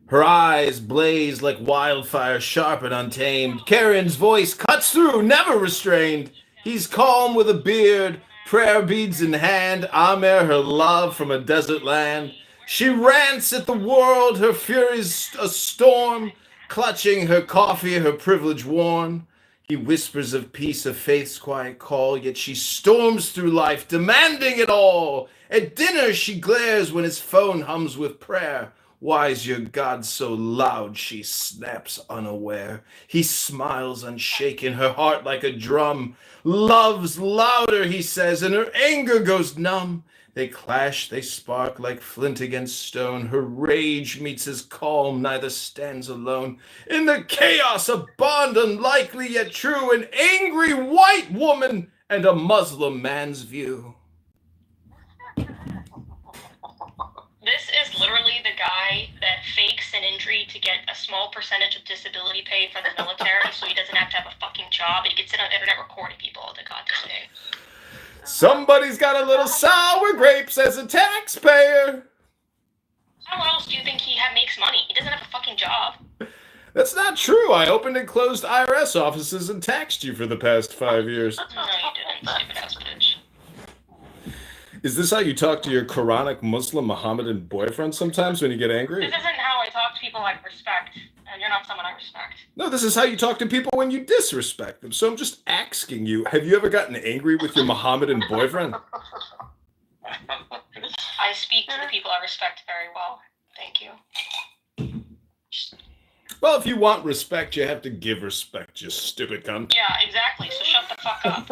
S15: Her eyes blaze like wildfire, sharp and untamed. Karen's voice cuts through, never restrained. He's calm with a beard, prayer beads in hand. Amer, her love from a desert land. She rants at the world, her fury's a storm. Clutching her coffee, her privilege worn. He whispers of peace, of faith's quiet call, yet she storms through life, demanding it all. At dinner she glares when his phone hums with prayer. Why is your God so loud? She snaps unaware. He smiles unshaken, her heart like a drum. Love's louder, he says, and her anger goes numb. They clash, they spark like flint against stone. Her rage meets his calm, neither stands alone. In the chaos, a bond unlikely yet true, an angry white woman and a Muslim man's view.
S16: This is literally the guy that fakes an country to get a small percentage of disability pay from the military so he doesn't have to have a fucking job and he can sit on the internet recording people all the goddamn day.
S15: Somebody's got a little sour grapes as a taxpayer.
S16: How else do you think he makes money? He doesn't have a fucking job.
S15: That's not true. I opened and closed IRS offices and taxed you for the past 5 years.
S16: No, you didn't, stupid ass bitch.
S15: Is this how you talk to your Quranic Muslim Mohammedan boyfriend sometimes when you get angry?
S16: This isn't how I talk to people I respect, and you're not someone I respect.
S15: No, this is how you talk to people when you disrespect them. So I'm just asking you, have you ever gotten angry with your Mohammedan boyfriend?
S16: I speak to the people I respect very well. Thank you.
S15: Well, if you want respect, you have to give respect, you stupid cunt.
S16: Yeah, exactly. So shut the fuck up.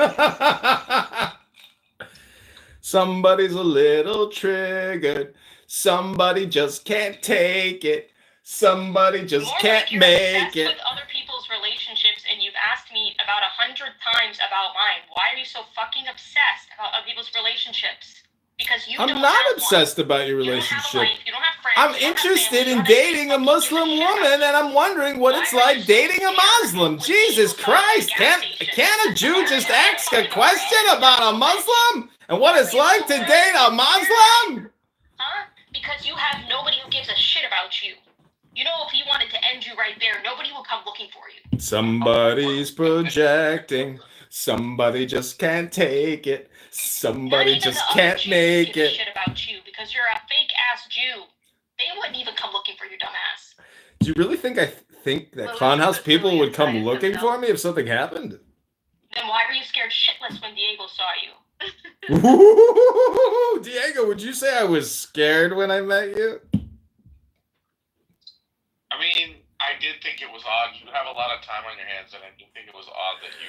S15: Somebody's a little triggered. Somebody just can't take it. Somebody just can't make it.
S16: With other people's relationships, and you've asked me about 100 times about mine. Why are you so fucking obsessed about other people's relationships? Because you
S15: I'm
S16: don't
S15: not
S16: have
S15: obsessed
S16: one.
S15: about your
S16: You don't
S15: relationship.
S16: have a life, you don't have friends,
S15: I'm
S16: you don't have
S15: interested
S16: family,
S15: in dating a Muslim woman, and I'm wondering what it's like dating a Muslim. Jesus Christ, can't a Jew just ask a question about a Muslim and what it's like to date a Muslim?
S16: Huh? Because you have nobody who gives a shit about you. You know, if he wanted to end you right there, nobody will come looking for you.
S15: Somebody's projecting. Somebody just can't take it. Somebody just can't make it.
S16: Shit about you because you're a fake ass Jew. They wouldn't even come looking for you, dumbass.
S15: Do you really think that Clown House people would come looking for me if something happened?
S16: Then why were you scared shitless when Diego saw you?
S15: Ooh, Diego, would you say I was scared when I met you?
S19: I mean, I did think it was odd. You have a lot of time on your hands, and I did think it was odd that you...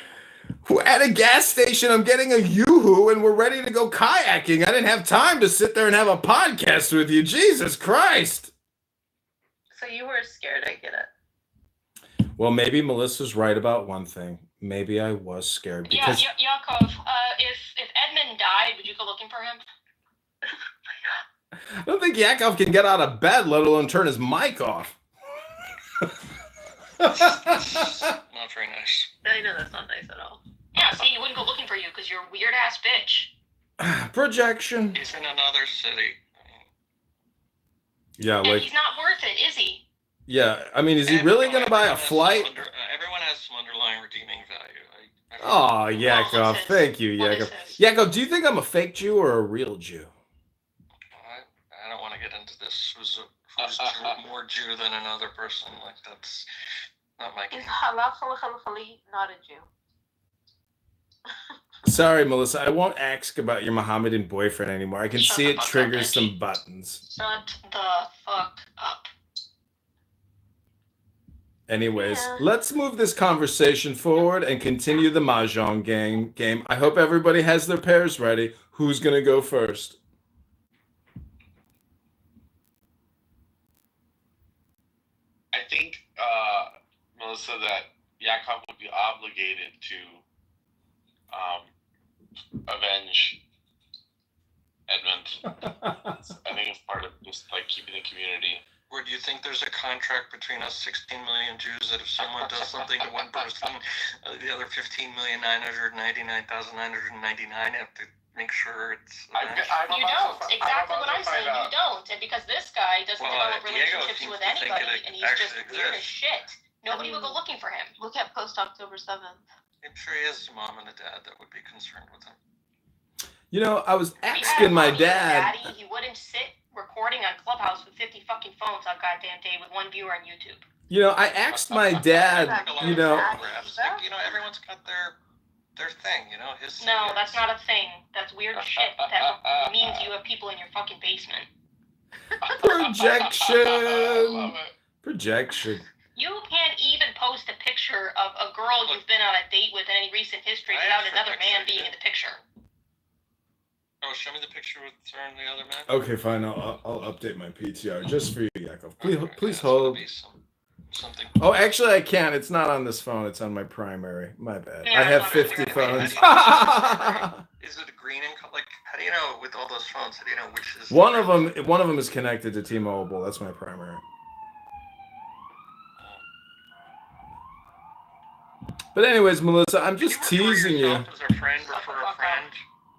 S15: At a gas station, I'm getting a yoo-hoo, and we're ready to go kayaking. I didn't have time to sit there and have a podcast with you. Jesus Christ.
S18: So you were scared, I get it.
S15: Well, maybe Melissa's right about one thing. Maybe I was scared because...
S16: Yeah, Yakov, if Edmund died, would you go looking for him?
S15: I don't think Yakov can get out of bed, let alone turn his mic off.
S17: Not very nice.
S18: I know that's not nice at all.
S16: Yeah, see, he wouldn't go looking for you because you're a weird ass bitch.
S15: Projection.
S17: He's in another city.
S15: Yeah,
S16: And
S15: like...
S16: he's not worth it, is he?
S15: Yeah, I mean, is he really going to buy a flight?
S17: Everyone has some underlying redeeming value.
S15: Oh, Yakov, thank you, Yakov. Yakov, do you think I'm a fake Jew or a real Jew?
S17: I don't want to get into this. Who's more Jew than another person? Like, that's not my game.
S18: Is halal not a Jew?
S15: Sorry, Melissa, I won't ask about your Mohammedan boyfriend anymore. I can see it triggers some buttons.
S16: Shut the fuck up.
S15: Anyways, let's move this conversation forward and continue the Mahjong game. I hope everybody has their pairs ready. Who's going to go first?
S19: I think, Melissa, that Yakov would be obligated to avenge Edmund. I think it's part of just like keeping the community.
S17: Or do you think there's a contract between us 16 million Jews that if someone does something to one person, the other 15,999,999 have to make sure it's...
S16: You don't. Exactly what I'm saying. You don't. And because this guy doesn't develop relationships with anybody, and he's just weird as shit, nobody will go looking for him.
S18: Look at post-October 7th.
S17: I'm sure he has a mom and a dad that would be concerned with him.
S15: You know, I was asking my dad...
S16: Daddy, he wouldn't sit recording on Clubhouse with 50 fucking phones on goddamn day with one viewer on YouTube.
S15: You know, I asked my dad, you know...
S17: You know, everyone's got their thing, you know?
S16: No, that's not a thing. That's weird shit. That means you have people in your fucking basement.
S15: Projection. Projection.
S16: You can't even post a picture of a girl you've been on a date with in any recent history without another man being in the picture.
S17: Oh, show me the picture with her and the other man.
S15: Okay, fine. I'll update my PTR just for you, Yakov. Please hold.
S17: Something.
S15: Oh, actually, I can't. It's not on this phone. It's on my primary. My bad.
S16: Yeah,
S15: I have 50 phones.
S17: Is it a green and like? How do you know with all those phones? How do you know which is?
S15: One of them is connected to T-Mobile. That's my primary. But anyways, Melissa, I'm just teasing you.
S17: As a friend, refer a friend.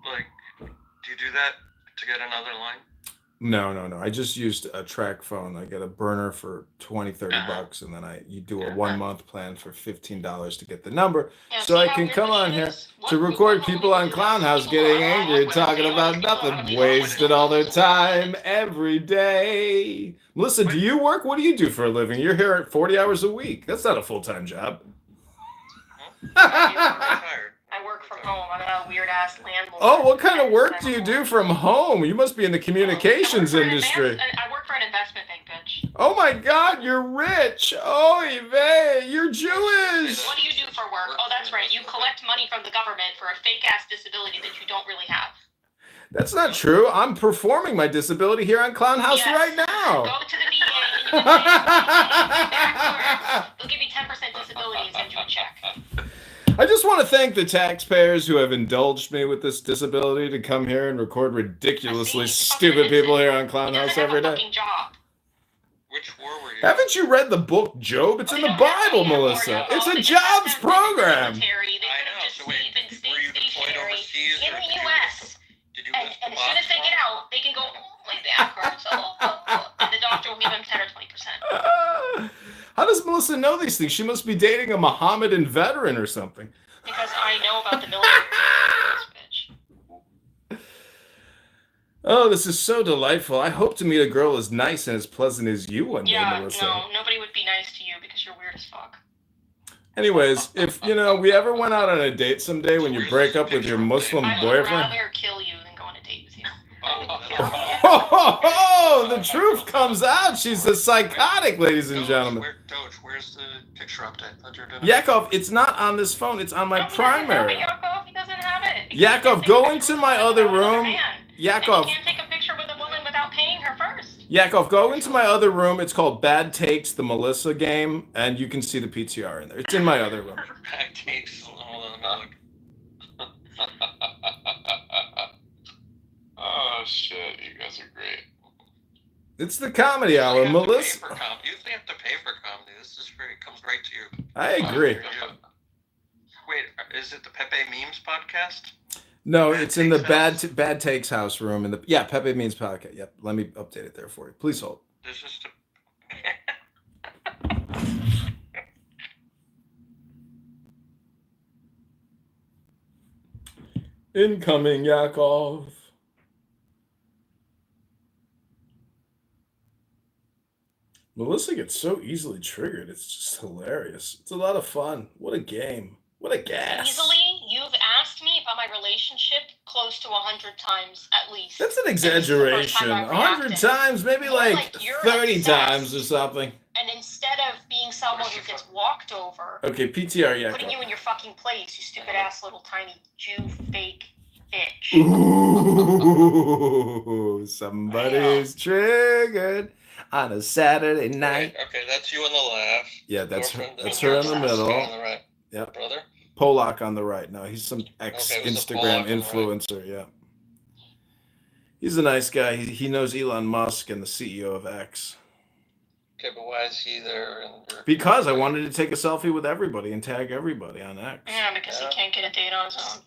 S17: Like, do you do that to get another line?
S15: No. I just used a track phone. I get a burner for $20-$30, and then you do a 1 month plan for $15 to get the number, so I can come on here to record people on Clown House getting angry and talking about nothing, wasted all their time every day. Melissa, do you work? What do you do for a living? You're here at 40 hours a week. That's not a full-time job.
S16: I work from home. I'm a weird ass landlord.
S15: Oh, what kind of work do you do from home? You must be in the communications industry.
S16: I work for an investment bank, bitch.
S15: Oh my God, you're rich. Oh, Yvette, you're Jewish.
S16: What do you do for work? Oh, that's right. You collect money from the government for a fake ass disability that you don't really have.
S15: That's not true. I'm performing my disability here on Clown House right now.
S16: Go to the VA and you can they'll give you 10% disability and send you a check.
S15: I just want to thank the taxpayers who have indulged me with this disability to come here and record ridiculously stupid people here on Clown House every day.
S17: Which war were you?
S15: Haven't you read the book Job? It's in the Bible, Melissa. It's a jobs program.
S16: They could have just stayed stationary in the U.S. And as soon as they get out, they can go like that. And the doctor will give them 10 or 20%.
S15: How does Melissa know these things? She must be dating a Mohammedan veteran or something.
S16: Because I know about the military. Bitch.
S15: Oh, this is so delightful. I hope to meet a girl as nice and as pleasant as you one day, Melissa.
S16: No, nobody would be nice to you because you're weird as fuck.
S15: Anyways, if, we ever went out on a date someday when you break up with your Muslim boyfriend.
S16: I would rather kill you than go on a date with you.
S15: Oh, the truth comes out. She's a psychotic, ladies and gentlemen.
S17: Where's the picture update?
S15: Yakov, it's not on this phone. It's on my primary.
S16: Yakov, he doesn't have it.
S15: Yakov, go into my other room. Yakov.
S16: You can't take a picture with a woman without paying her first.
S15: Yakov, go into my other room. It's called Bad Takes, the Melissa game, and you can see the PTR in there. It's in my other room.
S17: Bad Takes. Hold on, look.
S11: Oh shit, you guys are great.
S15: It's the comedy hour, Melissa.
S17: You usually have to pay for comedy. This is free. It comes right to you.
S15: I agree.
S17: Wait, is it the Pepe Memes podcast?
S15: No, it's in the Bad Takes house room. Pepe Memes podcast. Yep, let me update it there for you. Please hold.
S17: This is
S15: Incoming, Yakov. Melissa gets so easily triggered. It's just hilarious. It's a lot of fun. What a game. What a gas.
S16: Easily, you've asked me about my relationship close to 100 times at least.
S15: That's an exaggeration. 100 times, maybe like 30 times or something.
S16: And instead of being someone who gets walked over,
S15: okay, PTR, Yakov.
S16: putting you in your fucking place, you stupid ass little tiny Jew fake bitch.
S15: Ooh, somebody's triggered on a Saturday night.
S17: Okay, that's you on the left.
S15: Yeah, that's her in the middle.
S17: On the right.
S15: Yep.
S17: Brother?
S15: Polak on the right. No, he's some ex-Instagram influencer. Right. Yeah. He's a nice guy. He knows Elon Musk and the CEO of X.
S17: Okay, but why is he there?
S15: Because I wanted to take a selfie with everybody and tag everybody on X.
S16: Yeah, because he can't get a date on his own.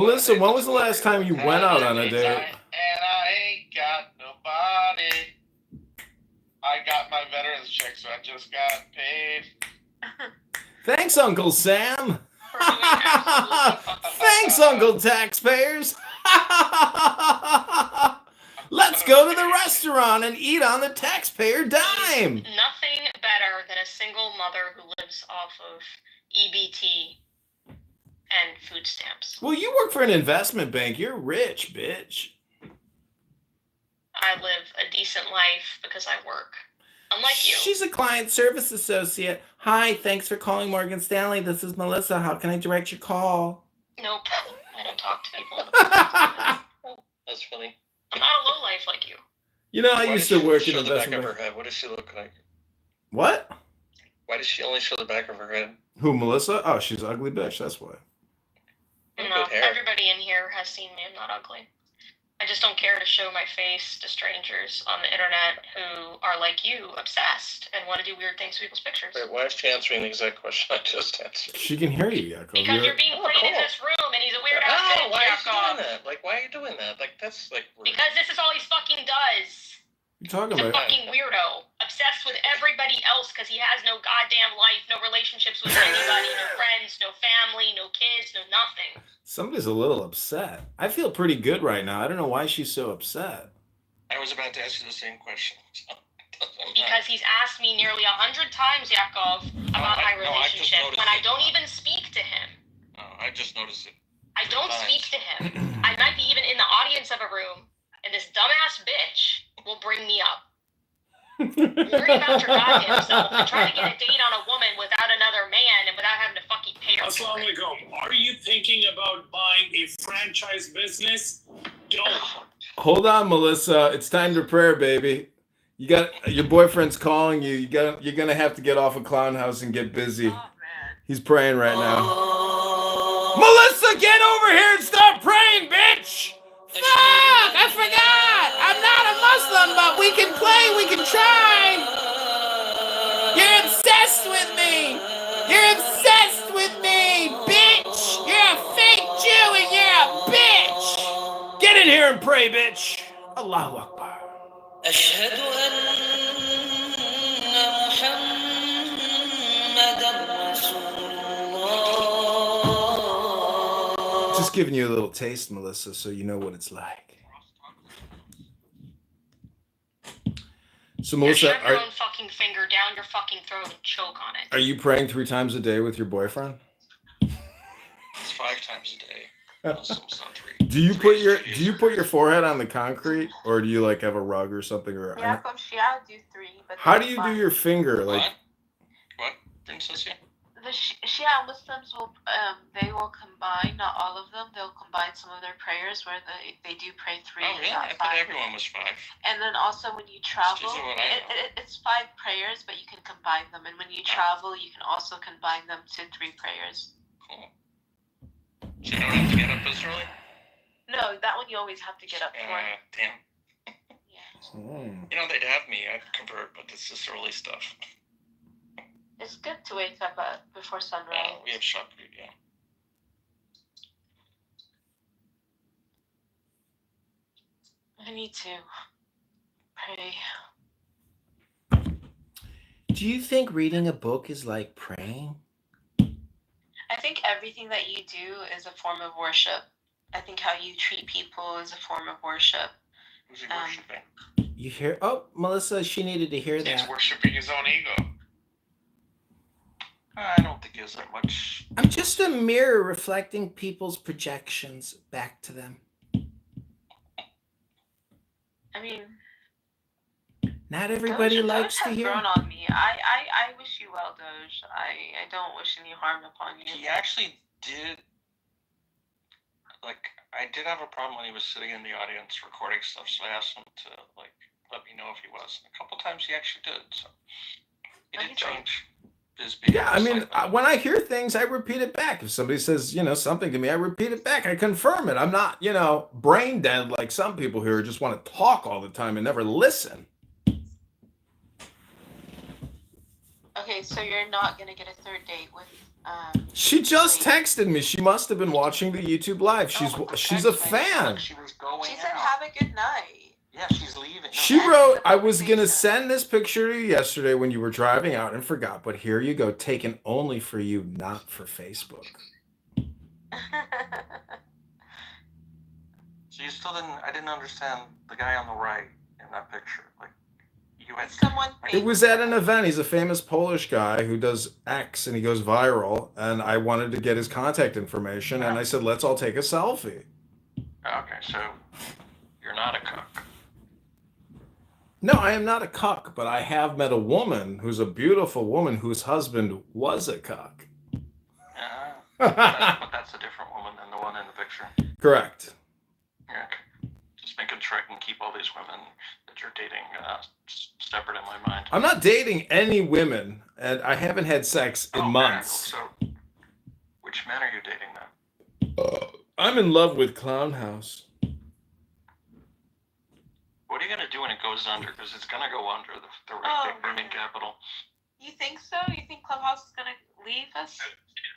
S15: Melissa, when was the last time you went out on a date?
S11: And I ain't got nobody. I got my veterans check, so I just got paid.
S15: Thanks, Uncle Sam. Thanks, Uncle Taxpayers. Let's go to the restaurant and eat on the taxpayer dime.
S16: Nothing better than a single mother who lives off of EBT and food stamps.
S15: Well, you work for an investment bank. You're rich, bitch.
S16: I live a decent life because I work. Unlike you.
S15: She's a client service associate. Hi, thanks for calling Morgan Stanley. This is Melissa. How can I direct your call?
S16: Nope. I don't talk to people.
S17: That's funny.
S16: I'm not a lowlife like you.
S15: You know, I used to work in investment
S17: bank. What does she look like?
S15: What?
S17: Why does she only show the back of her head?
S15: Who, Melissa? Oh, she's an ugly bitch. That's why.
S16: No, everybody in here has seen me. I'm not ugly. I just don't care to show my face to strangers on the internet who are like you, obsessed, and want to do weird things to people's pictures.
S17: Wait, why is she answering the exact question I just answered?
S15: She can hear you, Yakov.
S16: Because you're being played in this room, and he's a weird ass bitch,
S17: why is she
S16: Yakov.
S17: doing that? Like, why are you doing that? Like, that's like rude.
S16: Because this is all he fucking does.
S15: You're talking
S16: He's a
S15: about
S16: fucking weirdo, obsessed with everybody else because he has no goddamn life, no relationships with anybody, no friends, no family, no kids, no nothing.
S15: somebody's a little upset. I feel pretty good right now. I don't know why she's so upset.
S17: I was about to ask you the same question.
S16: Because he's asked me nearly 100 times, Yakov, about my relationship when I don't even speak to him.
S17: Oh, I just noticed it.
S16: I don't speak to him. I might be even in the audience of a room, and this dumbass bitch will bring me up. Worry about your goddamn self and try to get a date on a woman without another man and without having to fucking pay her for it.
S2: Are you thinking about buying a franchise business? Don't.
S15: Hold on, Melissa. It's time to prayer, baby. You got your boyfriend's calling you. You're gonna have to get off of Clown House and get busy. He's praying right now. Melissa, get over here and start praying, bitch! Fuck! I forgot! I'm not a Muslim, but we can play, we can try! You're obsessed with me! You're obsessed with me, bitch! You're a fake Jew and you're a bitch! Get in here and pray, bitch! Allahu Akbar.
S9: أشهد أن محمدًا رسول الله.
S15: Just giving you a little taste, Melissa, so you know what it's like. So, Melissa,
S16: shove your own fucking finger down your fucking throat and choke on it.
S15: are you praying 3 times a day with your boyfriend?
S17: It's 5 times a day.
S15: Do you put your forehead on the concrete, or do you like have a rug or something? Or
S18: Yeah, from Shia do 3, but
S15: how do you do your finger? Like
S17: what? Princess?
S18: The Shia Muslims will combine, not all of them. They'll combine some of their prayers where they do pray 3.
S17: Oh really? I thought everyone was 5.
S18: And then also when you travel, it's 5 prayers, but you can combine them. And when you travel, you can also combine them to 3 prayers.
S17: Cool. So you don't have to get up as early?
S18: No, that one you always have to get up for.
S17: Damn. You know, they'd have me. I'd convert, but it's just early stuff.
S18: It's good to wake up before sunrise.
S17: We have shop food, yeah.
S18: I need to pray.
S15: Do you think reading a book is like praying?
S18: I think everything that you do is a form of worship. I think how you treat people is a form of worship.
S17: Who's he worshiping?
S15: You hear? Oh, Melissa, she needed to hear that.
S11: He's worshiping his own ego.
S17: I don't think he has that much.
S15: I'm just a mirror reflecting people's projections back to them.
S18: I mean,
S15: not everybody likes to hear.
S18: Doge has grown on me. I wish you well, Doge. I don't wish any harm upon you.
S17: He actually did. Like, I did have a problem when he was sitting in the audience recording stuff, so I asked him to, like, let me know if he was. And a couple times he actually did, so he did change his behavior.
S15: Yeah, I mean, when I hear things, I repeat it back. If somebody says, something to me, I repeat it back. I confirm it. I'm not, brain dead like some people here who just want to talk all the time and never listen.
S18: Okay, so you're not going to get a 3rd date with...
S15: She just texted me. She must have been watching the YouTube live. She's a fan.
S17: She was going
S18: She said, have a good night.
S17: Yeah, she's leaving.
S15: She wrote, I was going to send this picture to you yesterday when you were driving out and forgot, but here you go, taken only for you, not for Facebook.
S17: So you still I didn't understand the guy on the right in that picture. Like, you had
S18: someone.
S15: It was at an event. He's a famous Polish guy who does X and he goes viral. And I wanted to get his contact information. And I said, let's all take a selfie.
S17: Okay, so you're not a cuck.
S15: No, I am not a cuck, but I have met a woman who's a beautiful woman whose husband was a cuck.
S17: But that's a different woman than the one in the picture.
S15: Correct.
S17: Yeah, okay. Just making sure I can keep all these women that you're dating separate in my mind.
S15: I'm not dating any women, and I haven't had sex in months.
S17: So, which men are you dating then?
S15: I'm in love with Clown House.
S17: what are you gonna do when it goes under? Because it's gonna go under the gaming capital.
S18: You think so? You think Clubhouse is gonna leave us?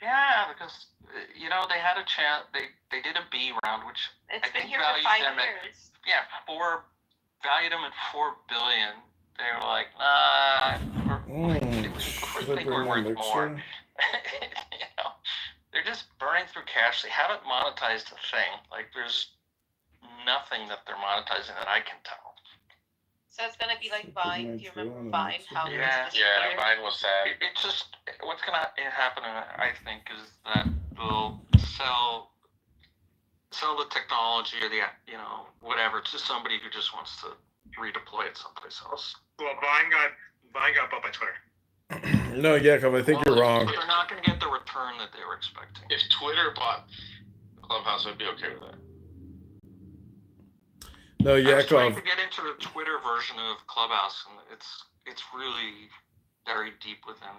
S17: Yeah, because they had a chance. They did a B round, which
S18: it's
S17: I
S18: been
S17: think
S18: here for 5 years.
S17: Valued them at $4 billion. They were like,
S15: Should I bring my mixer?
S17: They're just burning through cash. They haven't monetized a thing. Like, there's nothing that they're monetizing that I can tell.
S18: So it's gonna be like Vine. Do you remember Vine?
S19: Vine was sad.
S17: It's just what's gonna happen. I think is that they'll sell the technology or the whatever to somebody who just wants to redeploy it someplace else.
S2: Well, Vine got bought by Twitter.
S15: No, Yakov, I think you're wrong.
S17: But they're not going to get the return that they were expecting.
S19: If Twitter bought Clubhouse, I'd be okay with that.
S15: No,
S17: I was trying
S15: Yakov.
S17: to get into the Twitter version of Clubhouse, and it's really very deep within.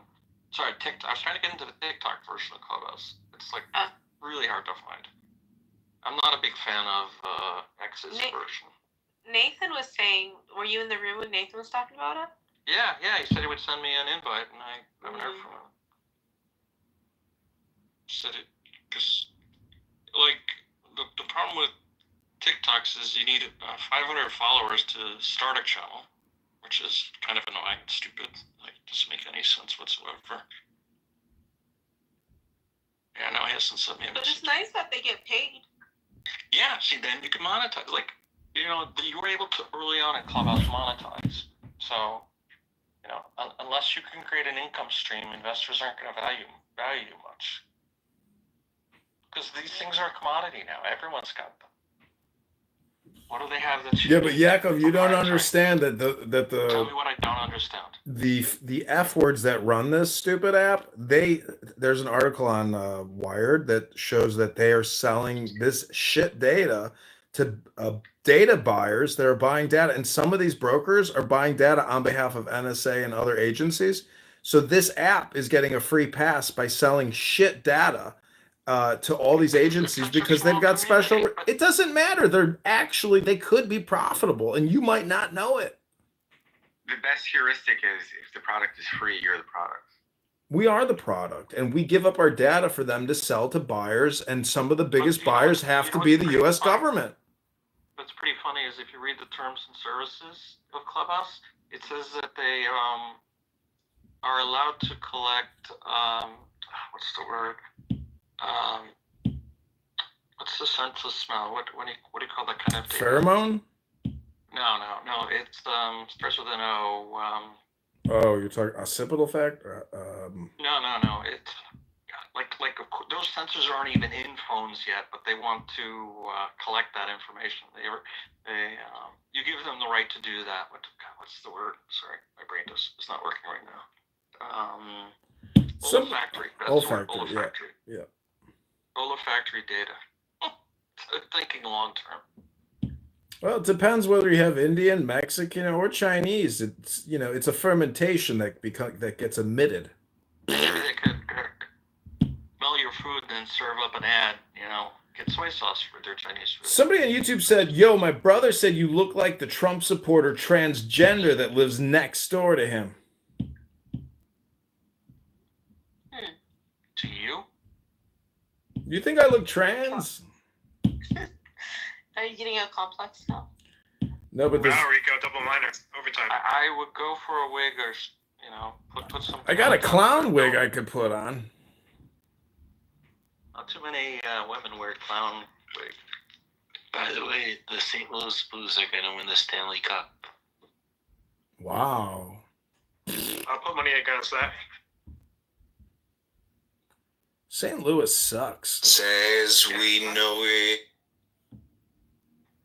S17: Sorry, TikTok. I was trying to get into the TikTok version of Clubhouse. It's like really hard to find. I'm not a big fan of X's version.
S18: Nathan was saying, were you in the room when Nathan was talking about it?
S17: Yeah, he said he would send me an invite, and I haven't heard from him. Said it because, like, the problem with TikToks is you need 500 followers to start a channel, which is kind of annoying and stupid. Like, doesn't make any sense whatsoever. Yeah, no, he hasn't sent me a
S18: But
S17: message.
S18: it's nice that they get paid.
S17: Yeah, see, then you can monetize. Like, you were able to early on in Clubhouse monetize. So, unless you can create an income stream, investors aren't going to value you much. Because these things are a commodity now. Everyone's got them. What do they have that's...
S15: Yeah, but Yakov, you don't understand that
S17: Tell me what I don't understand.
S15: The F words that run this stupid app, there's an article on Wired that shows that they are selling this shit data to data buyers that are buying data, and some of these brokers are buying data on behalf of NSA and other agencies. So this app is getting a free pass by selling shit data to all these agencies because they've got special. It doesn't matter. They could be profitable, and you might not know it.
S19: The best heuristic is if the product is free, you're the product.
S15: We are the product, and we give up our data for them to sell to buyers, and some of the biggest buyers have to be the U.S. government.
S17: What's pretty funny is if you read the terms and services of Clubhouse, it says that they are allowed to collect, what's the word? What's the senseless smell? What do you call that kind of data?
S15: Pheromone?
S17: No. It's starts with an O.
S15: Oh, you're talking occipital effect?
S17: No. It's like those sensors aren't even in phones yet, but they want to collect that information. You give them the right to do that. What's the word? Sorry, my brain it's not working right now. Olfactory.
S15: Olfactory. Yeah.
S17: Olfactory data. Thinking long term.
S15: Well, it depends whether you have Indian, Mexican, or Chinese. It's a fermentation that gets emitted.
S17: Maybe they could smell your food and then serve up an ad. Get soy sauce for their Chinese food.
S15: Somebody on YouTube said, "Yo, my brother said you look like the Trump supporter transgender that lives next door to him."
S17: To you?
S15: You think I look trans?
S18: Are you getting a complex now?
S15: No, but this...
S2: Wow, Rico, double minor, overtime.
S17: I would go for a wig or, put some...
S15: I got a clown wig I could put on.
S17: Not too many women wear clown wigs. By the way, the St. Louis Blues are going to win the Stanley Cup.
S15: Wow.
S2: I'll put money against that.
S15: St. Louis sucks.
S8: Says we know it.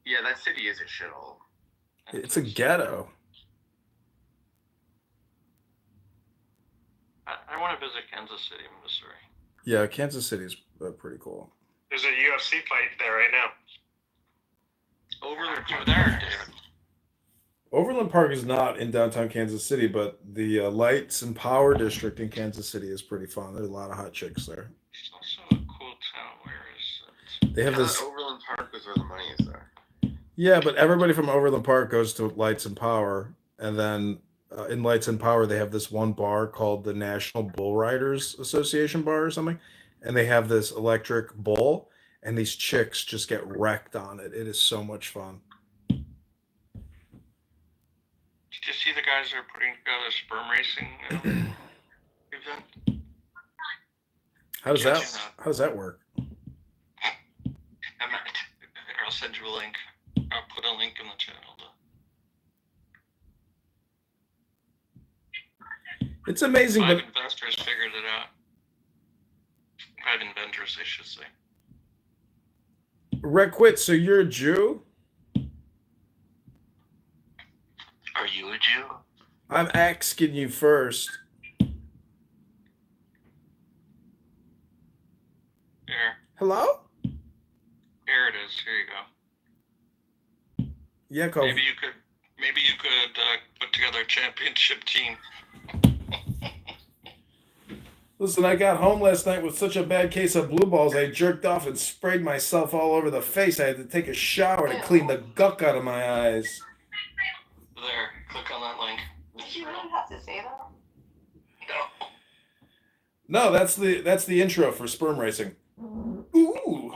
S19: Yeah, that city is a shithole.
S15: It's a ghetto.
S17: I want to visit Kansas City, Missouri.
S15: Yeah, Kansas City is pretty cool.
S2: There's a UFC fight there right now.
S17: Overland Park there, Darin.
S15: Overland Park is not in downtown Kansas City, but the Lights and Power District in Kansas City is pretty fun. There's a lot of hot chicks there.
S17: It's also a cool town. Where is it?
S15: They have this.
S19: Overland Park is where the money is there.
S15: Yeah, but everybody from Overland Park goes to Lights and Power, and then in Lights and Power they have this one bar called the National Bull Riders Association Bar or something, and they have this electric bull, and these chicks just get wrecked on it. It is so much fun.
S17: Did you see the guys that are putting together a sperm racing event?
S15: How does that work?
S17: I'll send you a link. I'll put a link in the channel.
S15: It's amazing,
S17: Five
S15: but
S17: investors figured it out. 5 inventors, I should say.
S15: Requit, so you're a Jew?
S17: Are you a Jew?
S15: I'm asking you first.
S17: Here.
S15: Hello?
S17: Here it is. Here you go.
S15: Yakov.
S17: Maybe you could put together a championship team.
S15: Listen, I got home last night with such a bad case of blue balls, I jerked off and sprayed myself all over the face. I had to take a shower to clean the guck out of my eyes.
S17: There, click on that link.
S18: Did you really have to say that?
S15: No, that's the intro for sperm racing. Ooh.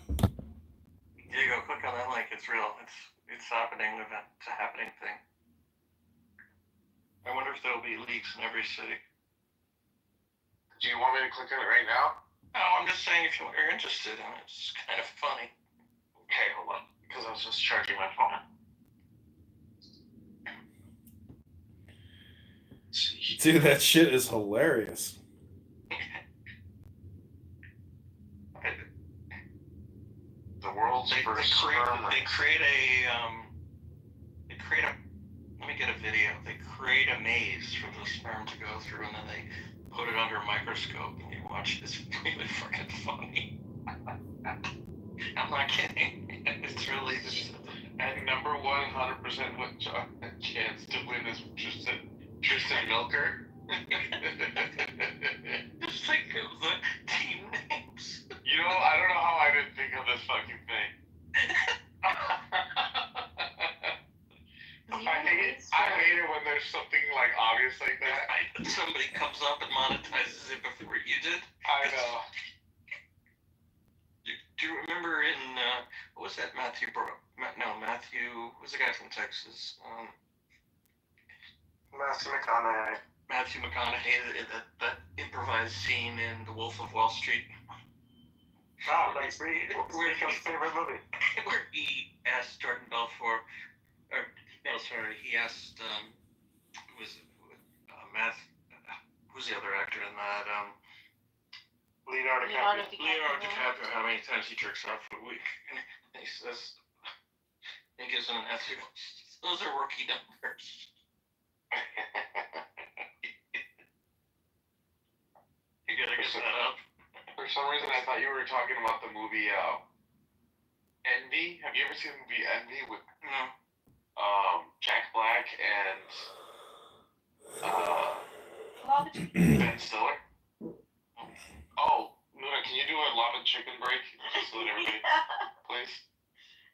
S17: There you go, click on that link. It's real. It's happening event. It's a happening thing. I wonder if there'll be leaks in every city.
S19: Do you want me to click on it right now?
S17: No, I'm just saying if you're interested in it. It's kind of funny.
S19: Okay, hold on. Because I was just charging my phone.
S15: Dude, that shit is hilarious.
S19: The world's first sperm.
S17: They create a let me get a video. They create a maze for the sperm to go through, and then they put it under a microscope, and you watch. It's really fucking funny. I'm not kidding. It's really just.
S19: And number 100% with chance to win is Tristan Milker.
S17: Just think of the team names.
S19: You know, I don't know how I didn't think of this fucking thing. I hate it when there's something like obvious like that.
S17: Somebody comes up and monetizes it before you did.
S19: I know.
S17: Do you remember in what was that Matthew was the guy from Texas?
S19: Matthew McConaughey.
S17: Matthew McConaughey, that improvised scene in The Wolf of Wall Street.
S19: Oh, that's where's your favorite movie?
S17: Where he asked Jordan Belfort, he asked who's the other actor in that?
S19: Leonardo
S17: DiCaprio, how many times he jerks off a week. And he says, he gives him an answer. Those are rookie numbers. You gotta get that up.
S19: For some reason, I thought you were talking about the movie Envy. Have you ever seen the movie Envy with Jack Black and Ben Stiller? Oh, Luna, can you do a lava chicken break? Just so that everybody, please.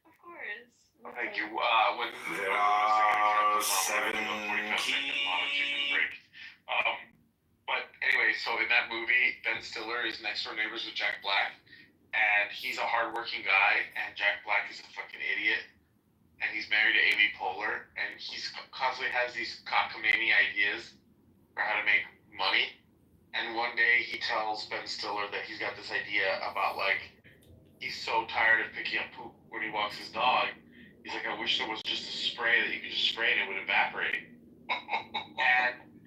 S18: Of course.
S19: Thank you. When there are 7 keys. But anyway, so in that movie, Ben Stiller is next door neighbors with Jack Black, and he's a hardworking guy, and Jack Black is a fucking idiot, and he's married to Amy Poehler, and he's constantly has these cockamamie ideas for how to make money. And one day he tells Ben Stiller that he's got this idea about, like, he's so tired of picking up poop when he walks his dog. He's like, I wish there was just a spray that you could just spray and it would evaporate.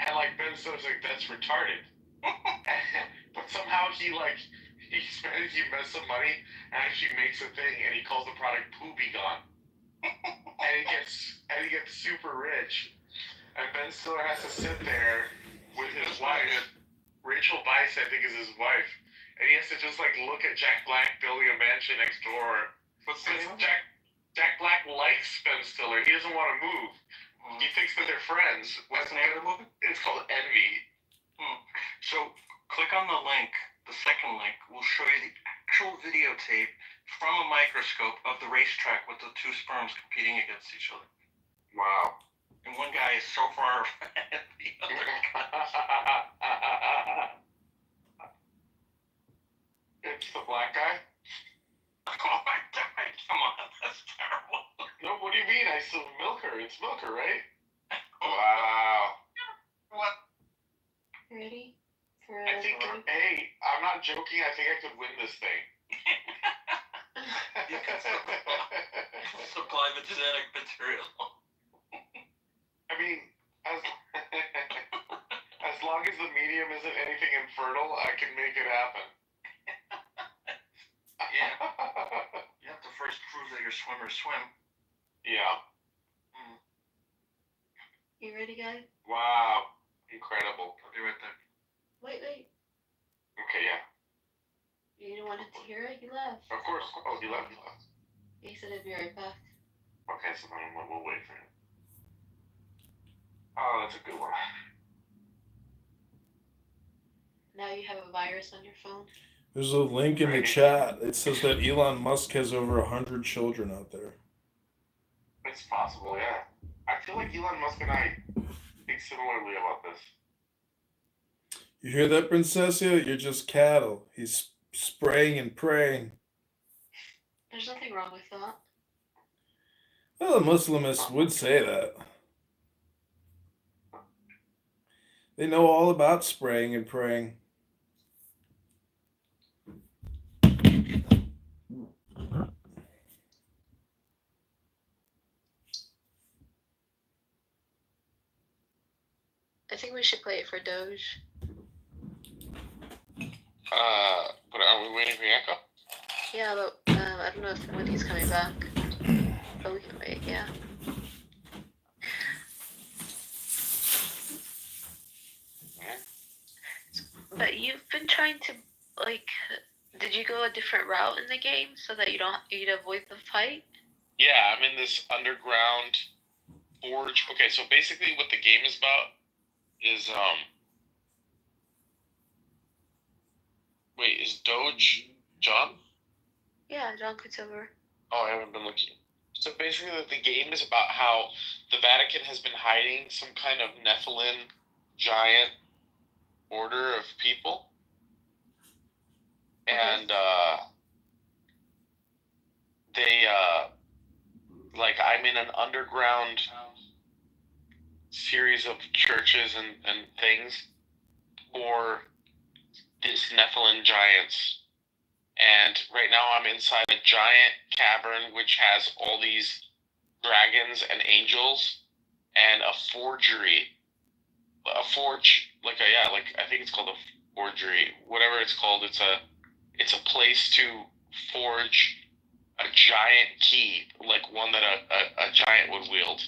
S19: and like Ben Stiller's like, that's retarded. But somehow he invests some money and actually makes a thing, and he calls the product Poopy Gone. and he gets super rich. And Ben Stiller has to sit there with his wife. Rachel Weisz, I think, is his wife. And he has to just, like, look at Jack Black building a mansion next door. Because Jack Black likes Ben Stiller. He doesn't want to move. He thinks that they're friends.
S17: What's the name of the movie?
S19: It's called Envy.
S17: So, click on the link. The second link will show you the actual videotape from a microscope of the racetrack with the two sperms competing against each other.
S19: Wow.
S17: And one guy is so far ahead of the other guy.
S19: It's the black guy?
S17: Oh my god, come on, that's terrible.
S19: No, what do you mean? I still Milker. It's Milker, right? Wow.
S17: What?
S18: Ready?
S19: Hey, I'm not joking. I think I could win this thing.
S17: You can supply the genetic material.
S19: I mean, as long as the medium isn't anything infertile, I can make it happen.
S17: Yeah. You have to first prove that your swimmers swim.
S19: Yeah.
S18: You ready, guys?
S19: Wow. Incredible.
S17: I'll be right there.
S18: Wait.
S19: Okay, yeah.
S18: You didn't want to hear it? He left.
S19: Of course. Oh, he left.
S18: He said he'd be right back.
S19: Okay, so then we'll wait for him. Oh, that's a good one.
S18: Now you have a virus on your phone.
S15: There's a link in the chat. It says that Elon Musk has over 100 children out there.
S19: It's possible, yeah. I feel like Elon Musk and I think similarly about this.
S15: You hear that, Princessia? You're just cattle. He's spraying and praying.
S18: There's nothing wrong with that.
S15: Well, the Muslimists would say that. They know all about spraying and praying.
S18: I think we should play it for Doge.
S19: But are we waiting for Yanko?
S18: Yeah, but I don't know when he's coming back. But we can wait, yeah. But you've been trying to, did you go a different route in the game so that you'd avoid the fight?
S19: Yeah, I'm in this underground forge. Okay, so basically what the game is about is, wait, is Doge John?
S18: Yeah, John Kitover.
S19: Oh, I haven't been looking. So basically the game is about how the Vatican has been hiding some kind of Nephilim giant order of people. And, I'm in an underground series of churches and things for these Nephilim giants. And right now I'm inside a giant cavern which has all these dragons and angels and a forgery. I think it's called a forgery. Whatever it's called, it's a place to forge a giant key, like one that a giant would wield.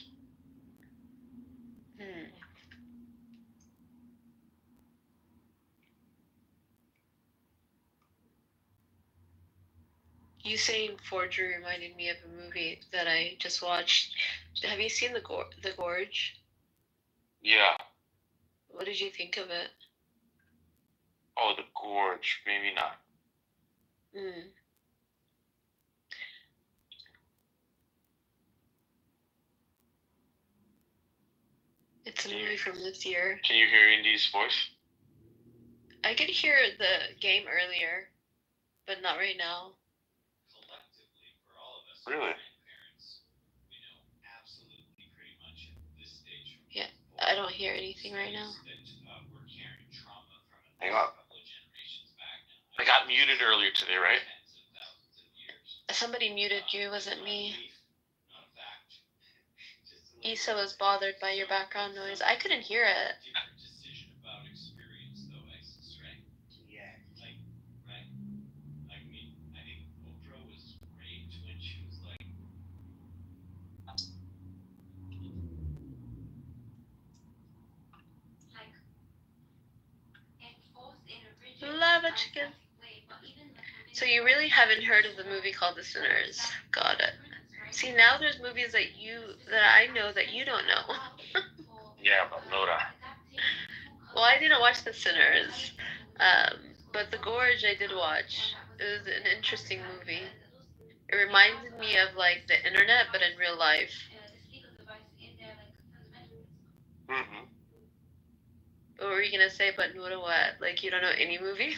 S18: You saying forgery reminded me of a movie that I just watched. Have you seen The Gorge?
S19: Yeah.
S18: What did you think of it?
S19: Oh, The Gorge. Maybe not.
S18: It's a movie from this year.
S19: Can you hear Indy's voice?
S18: I could hear the game earlier, but not right now.
S19: Really?
S18: Yeah, I don't hear anything right now.
S19: Hang on. I got muted earlier today, right?
S18: Somebody muted you, wasn't me. Issa was bothered by your background noise. I couldn't hear it. Lava chicken. So you really haven't heard of the movie called The Sinners? Got it. See, now there's movies that I know that you don't know.
S19: Yeah, but Nora.
S18: Well, I didn't watch The Sinners, but The Gorge I did watch. It was an interesting movie. It reminded me of like the internet, but in real life.
S19: Mm-hmm.
S18: What were you gonna say? But what? Like you don't know any movies?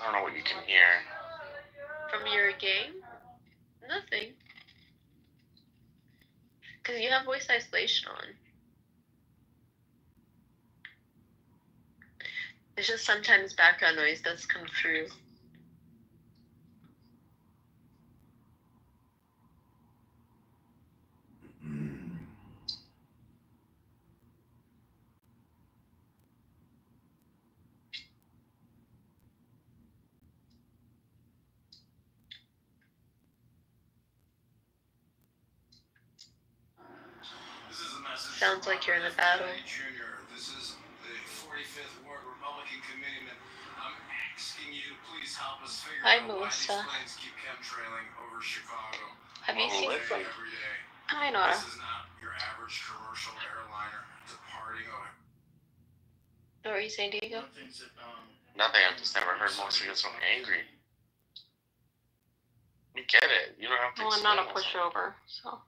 S19: I don't know what you can hear.
S18: From your game? Nothing. Because you have voice isolation on. It's just sometimes background noise does come through. Sounds like you're in a battle.
S8: This is the 45th Ward Republican Committeeman. I'm asking you to please help us figure
S18: Hi,
S8: out why these
S18: Melissa.
S8: planes keep chemtrailing over Chicago.
S18: Have you seen
S8: every
S18: it?
S8: day.
S18: Hi, Nora.
S8: This is not your average commercial airliner departing over.
S18: What were you saying, Diego?
S19: Nothing. I've just never heard Melissa get so angry. You get it. You don't have to.
S18: Well, I'm not a pushover, so.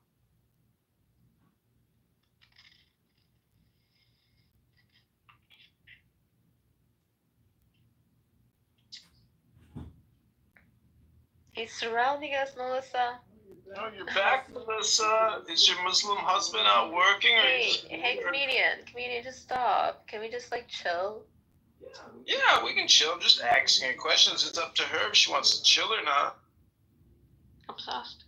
S18: He's surrounding us, Melissa.
S5: Oh, you're back, Melissa. Is your Muslim husband out working?
S18: Hey, comedian, just stop. Can we just like chill?
S5: Yeah, we can chill. I'm just asking her questions. It's up to her if she wants to chill or not.
S18: Obsessed.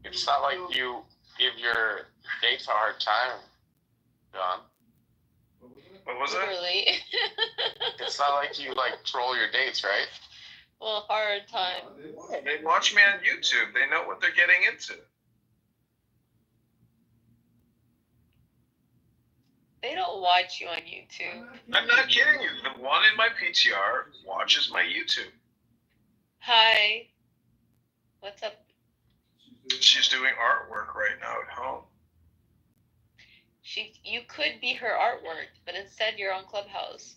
S19: It's not like you give your dates a hard time, John.
S5: What was that?
S18: Really?
S19: It's not like you like troll your dates, right?
S18: Well, hard time.
S5: Yeah, they watch me on YouTube. They know what they're getting into.
S18: They don't watch you on YouTube.
S5: I'm not kidding you. The one in my PTR watches my YouTube.
S18: Hi. What's up?
S5: She's doing artwork right now at home.
S18: You could be her artwork, but instead you're on Clubhouse.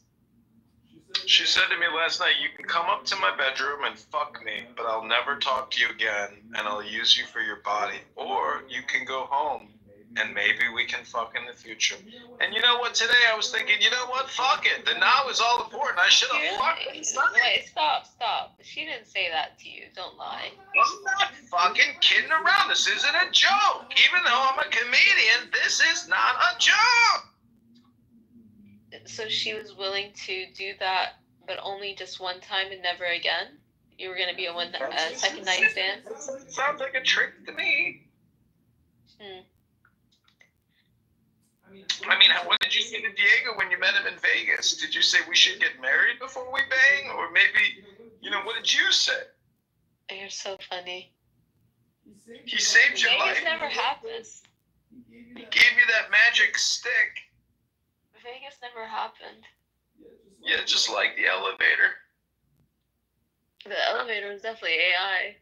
S5: She said to me last night, you can come up to my bedroom and fuck me, but I'll never talk to you again, and I'll use you for your body. Or you can go home, and maybe we can fuck in the future. And you know what, today I was thinking, you know what, fuck it. The now is all important. I should have fucking sucked it.
S18: Wait, stop. She didn't say that to you. Don't lie.
S5: I'm not fucking kidding around. This isn't a joke. Even though I'm a comedian, this is not a joke.
S18: So she was willing to do that, but only just one time and never again? You were going to be a second night stand?
S5: Sounds like a trick to me. I mean, what did you say to Diego when you met him in Vegas? Did you say we should get married before we bang? Or maybe, what did you say?
S18: You're so funny.
S5: He saved your life.
S18: Vegas never happened.
S5: He gave you that magic stick.
S18: Vegas never happened.
S5: Yeah, just like the elevator.
S18: The elevator was definitely AI.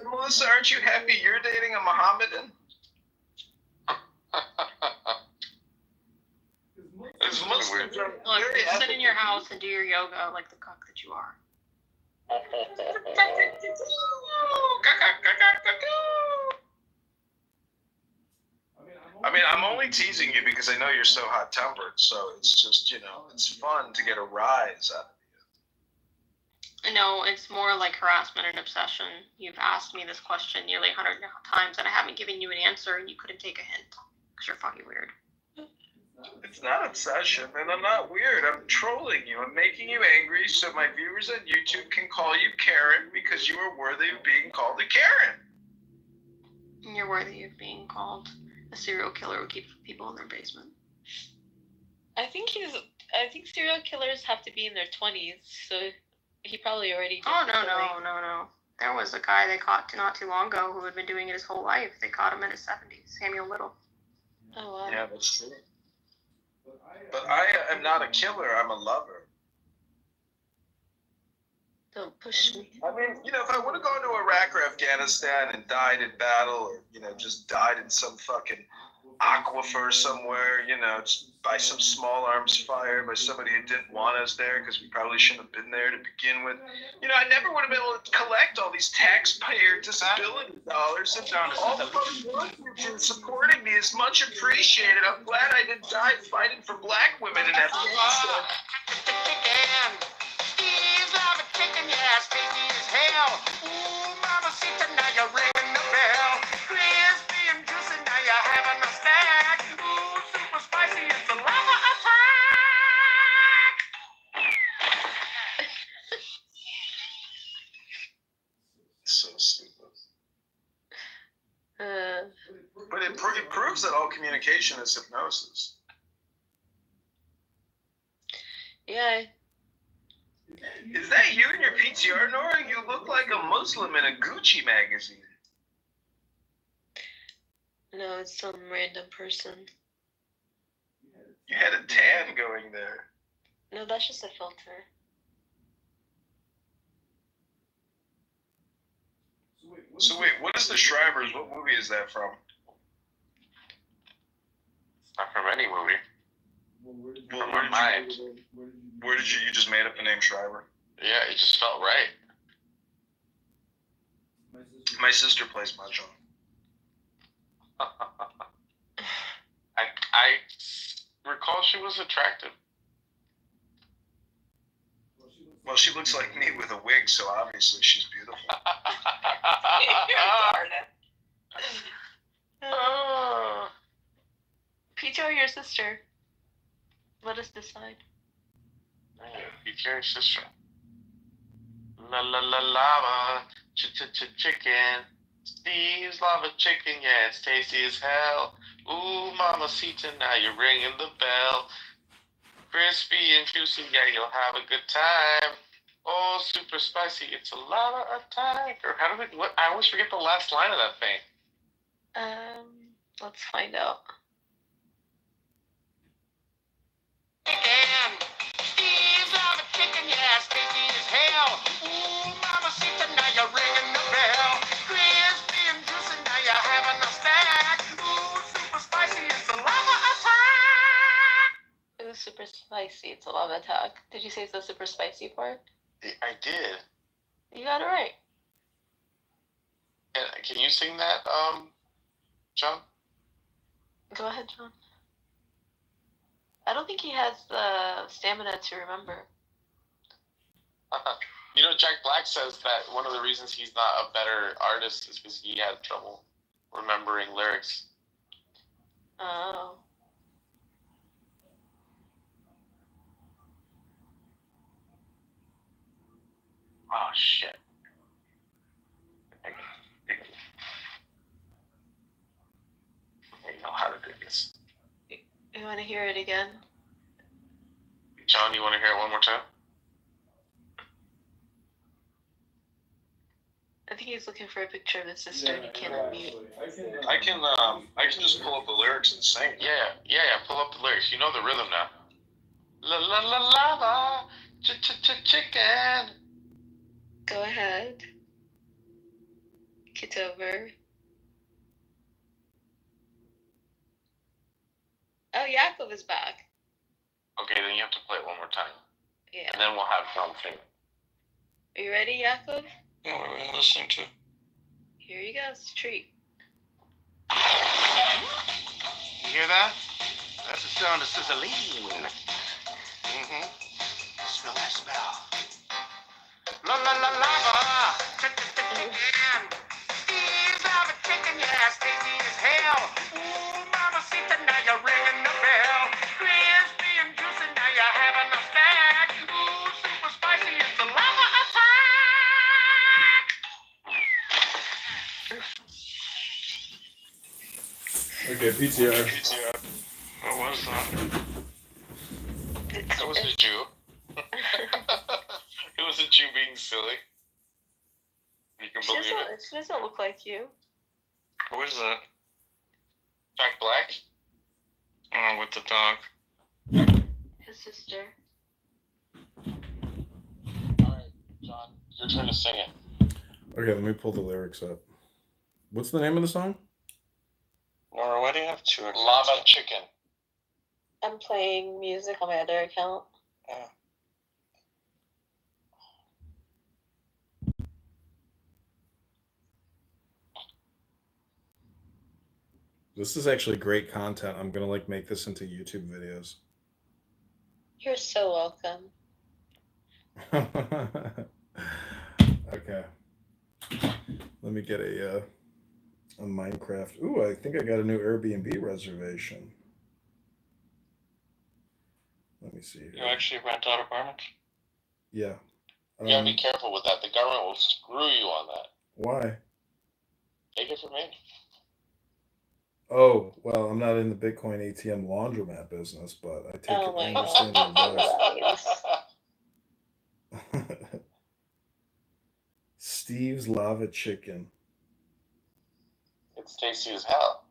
S5: Melissa, aren't you happy you're dating a Mohammedan?
S16: Look, just sit in your house and do your yoga like the cock that you are.
S5: I mean, I'm only teasing you because I know you're so hot-tempered, so it's just, it's fun to get a rise out of you.
S16: No, it's more like harassment and obsession. You've asked me this question nearly 100 times, and I haven't given you an answer, and you couldn't take a hint because you're fucking weird.
S5: It's not obsession, and I'm not weird. I'm trolling you. I'm making you angry so my viewers on YouTube can call you Karen because you are worthy of being called a Karen.
S16: You're worthy of being called a serial killer who keeps people in their basement.
S18: I think serial killers have to be in their 20s, so he probably already did.
S16: Oh, no. There was a guy they caught not too long ago who had been doing it his whole life. They caught him in his 70s, Samuel Little.
S18: Oh, wow.
S5: Yeah, that's true. But I am not a killer. I'm a lover.
S18: Don't push me.
S5: I mean, if I would have gone to Iraq or Afghanistan and died in battle, or just died in some fucking aquifer somewhere, just by some small arms fire by somebody who didn't want us there because we probably shouldn't have been there to begin with. I never would have been able to collect all these taxpayer disability dollars, and all the folks working supporting me is much appreciated. I'm glad I didn't die fighting for black women in Afghanistan.
S10: Steve's lava chicken, yeah, tasty as hell. Ooh, mama, see tonight you're ringing the bell. Crispy and juicy, now you're having a snack. Ooh, super spicy, it's a lava attack.
S5: So stupid. But it proves that all communication is hypnosis.
S18: Yeah.
S5: Is that you in your PTR, Nora? You look like a Muslim in a Gucci magazine.
S18: No, it's some random person.
S5: You had a tan going there.
S18: No, that's just a filter.
S5: So wait, what is the Shrivers? What movie is that from?
S19: It's not from any movie.
S5: From my mind. Where did you just made up the name Shriver?
S19: Yeah, it just felt right.
S5: My sister plays mahjong.
S19: I recall she was attractive.
S5: Well, she looks like me with a wig, so obviously she's beautiful.
S18: PTO your sister. Let us decide.
S19: PTO your sister. La la la lava, chicken. Steve's lava chicken, yeah, it's tasty as hell. Ooh, mamacita, now you're ringing the bell. Crispy and juicy, yeah, you'll have a good time. Oh, super spicy, it's a lava attack. Or how do we, what? I always forget the last line of that thing.
S18: Let's find out.
S10: Steve's lava chicken, yeah, tasty as hell. Ooh, mamacita, now you're ringing the bell. Crispy and juicy, now you're having a snack. Ooh, super spicy, it's a lava attack.
S18: It was super spicy. It's a lava attack. Did you say it's the super spicy part?
S19: I did.
S18: You got it right.
S19: And can you sing that, John?
S18: Go ahead, John. I don't think he has the stamina to remember.
S19: Jack Black says that one of the reasons he's not a better artist is because he had trouble remembering lyrics.
S18: Oh.
S19: Oh, shit. I know how to do this.
S18: You want to hear it again?
S19: John, you want to hear it one more time?
S18: I think he's looking for a picture of his sister and he can't unmute.
S5: I can just pull up the lyrics and sing.
S19: Yeah, pull up the lyrics. You know the rhythm now. La la la lava, chicken.
S18: Go ahead. Kitover. Oh, Yakov is back.
S19: Okay, then you have to play it one more time.
S18: Yeah.
S19: And then we'll have John sing.
S18: Are you ready, Yakov?
S17: Yeah, what are we listening to?
S18: Here you go. It's a treat.
S11: You hear that? That's the sound of sizzling. Smell that smell. La la la lava. Chicken. Steve's lava chicken, yeah, tasty as hell. Ooh, mamacita, now you're ringing the bell. Crispy and juicy, now you're having a snack. Ooh, super spicy, it's a lava attack.
S15: Okay, PTR.
S17: What was that?
S19: That was a Jew. It was a Jew being silly. You can believe it.
S18: She doesn't look like you.
S17: Who is that?
S19: Jack Black?
S17: Oh, with the dog.
S18: His sister.
S2: Alright, John,
S17: Your turn to sing it.
S15: Okay, let me pull the lyrics up. What's the name of the song?
S17: Nora, why do you have two accounts? Lava Chicken.
S18: I'm playing music on my other account.
S17: Yeah.
S15: This is actually great content. I'm gonna make this into YouTube videos.
S18: You're so welcome.
S15: Okay. Let me get a Minecraft. Ooh, I think I got a new Airbnb reservation. Let me see here.
S17: You actually rent out apartments?
S15: Yeah.
S17: You gotta be careful with that. The government will screw you on that.
S15: Why?
S17: Take it from me.
S15: Oh, well, I'm not in the Bitcoin ATM laundromat business, but I take it. I understand the advice. Steve's Lava Chicken.
S17: It's tasty as hell.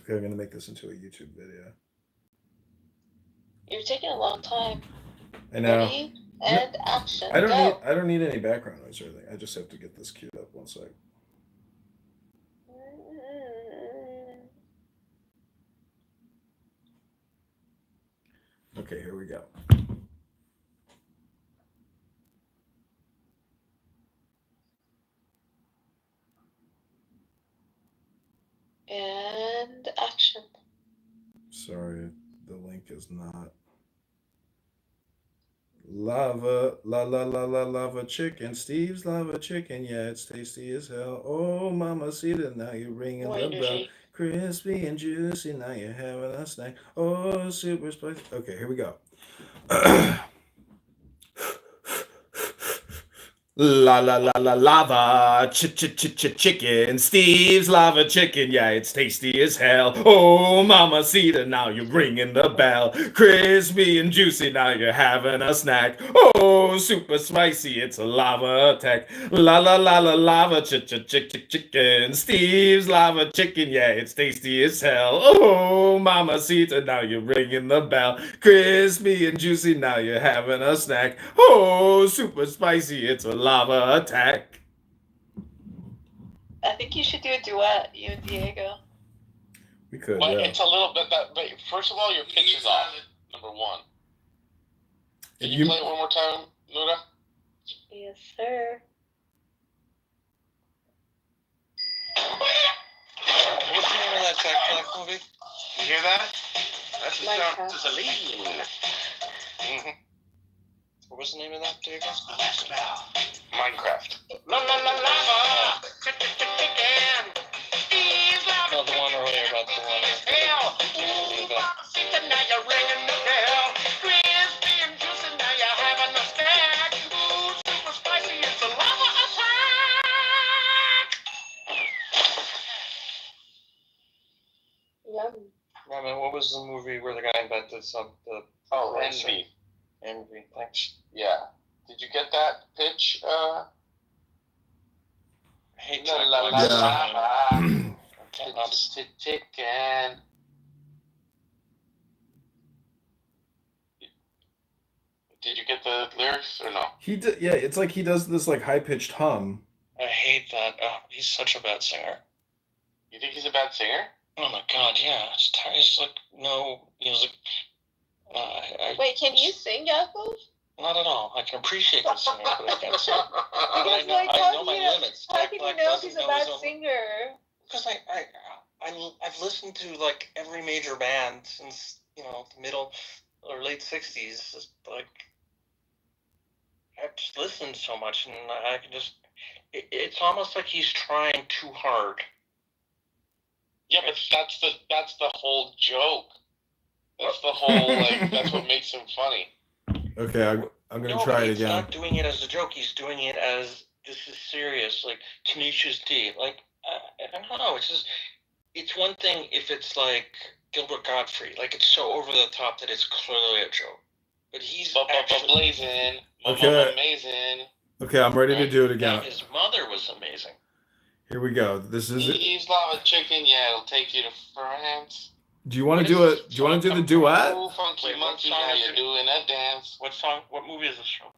S15: Okay, I'm gonna make this into a YouTube video.
S18: You're taking a long time.
S15: I know.
S18: Ready? And action.
S15: I don't need any background noise or anything. I just have to get this queued up. One sec. Okay, here we go.
S18: And action.
S15: Sorry, the link is not. Lava, lava chicken. Steve's Lava Chicken. Yeah, it's tasty as hell. Oh, mamacita, now you're ringing the bell. Crispy and juicy, now you're having a snack. Oh, super spicy. Okay, here we go. Lava chicken. Steve's Lava Chicken. Yeah, it's tasty as hell. Oh, mamacita, now you're ringing the bell. Crispy and juicy, now you're having a snack. Oh, super spicy, it's a lava attack. Lava chicken. Steve's Lava Chicken. Yeah, it's tasty as hell. Oh, mamacita, now you're ringing the bell. Crispy and juicy, now you're having a snack. Oh, super spicy, it's a lava attack.
S18: I think you should do a duet, you and Diego.
S15: We could,
S17: well,
S15: yeah.
S17: It's a little bit that, but first of all, your pitch is off, number one. Can you play it one more time, Luda?
S18: Yes, sir.
S17: What's the name of that Jack Black movie? You hear that? That's the sound to the lead. Mm-hmm. What was the name of that, Diego? Minecraft.
S10: Lava chicken.
S17: No, the one earlier about the one.
S10: Now you're ringing the bell. Crispy and juicy, now you're having a snack. Ooh, super spicy, it's a lava attack.
S18: Yum.
S17: Ramen, what was the movie where the guy invented Envy. Envy, thanks. Yeah. Did you get that pitch? Hey, chicken. Did you get the lyrics or no?
S15: He did. Yeah, it's like he does this high pitched hum.
S17: I hate that. Oh, he's such a bad singer. You think he's a bad singer? Oh my god, yeah. It's like no music.
S18: Wait, can you sing, Yaakov?
S17: Not at all. I can appreciate the singing, but I can't sing.
S18: Because
S17: I know my limits.
S18: How can you know if he's a bad singer?
S17: Because I've listened to every major band since the middle or late '60s. I've just listened so much, and I can just. It's almost like he's trying too hard. Yeah, but that's the whole joke. That's the whole that's what makes him funny.
S15: Okay, I'm gonna try it again.
S17: He's not doing it as a joke. He's doing it as this is serious, Tenacious D. I don't know. It's just it's one thing if it's like Gilbert Gottfried, it's so over the top that it's clearly a joke. But he's actually blazing.
S15: Okay.
S17: Amazing.
S15: Okay, I'm ready to do it again.
S17: Now, his mother was amazing.
S15: Here we go. This is it.
S17: He's Lava Chicken. Yeah, it'll take you to France.
S15: Do you want to do it? Do you want to do the duet?
S17: Oh, funky monkey, now you're doing a dance. What song? What movie is this from?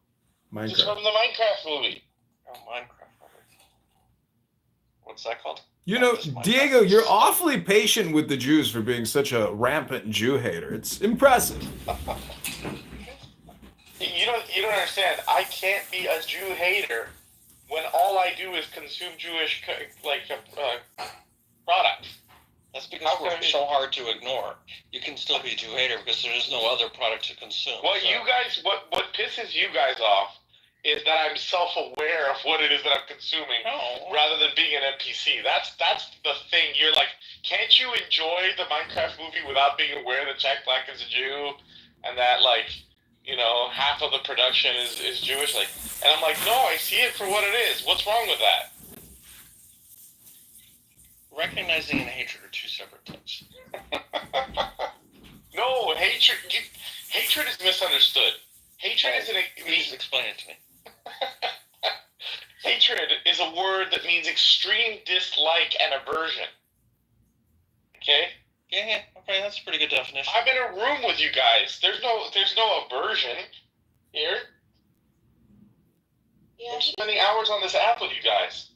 S15: Minecraft.
S3: It's from the Minecraft movie.
S17: Oh, Minecraft movie. What's that called?
S15: You know, Diego, you're awfully patient with the Jews for being such a rampant Jew hater. It's impressive.
S3: You don't understand. I can't be a Jew hater when all I do is consume Jewish products.
S17: That's because we're so hard to ignore. You can still be a Jew hater because there is no other product to consume.
S3: What pisses you guys off is that I'm self-aware of what it is that I'm consuming, rather than being an NPC. That's the thing. You're like, can't you enjoy the Minecraft movie without being aware that Jack Black is a Jew, and that half of the production is Jewish? And I'm like, no, I see it for what it is. What's wrong with that?
S17: Recognizing and hatred are two separate things.
S3: No, hatred is misunderstood. Hatred isn't.
S17: Please explain it to me.
S3: Hatred is a word that means extreme dislike and aversion. Okay?
S17: Yeah. Okay, that's a pretty good definition.
S3: I'm in a room with you guys. There's no aversion here. Yeah. I'm spending hours on this app with you guys.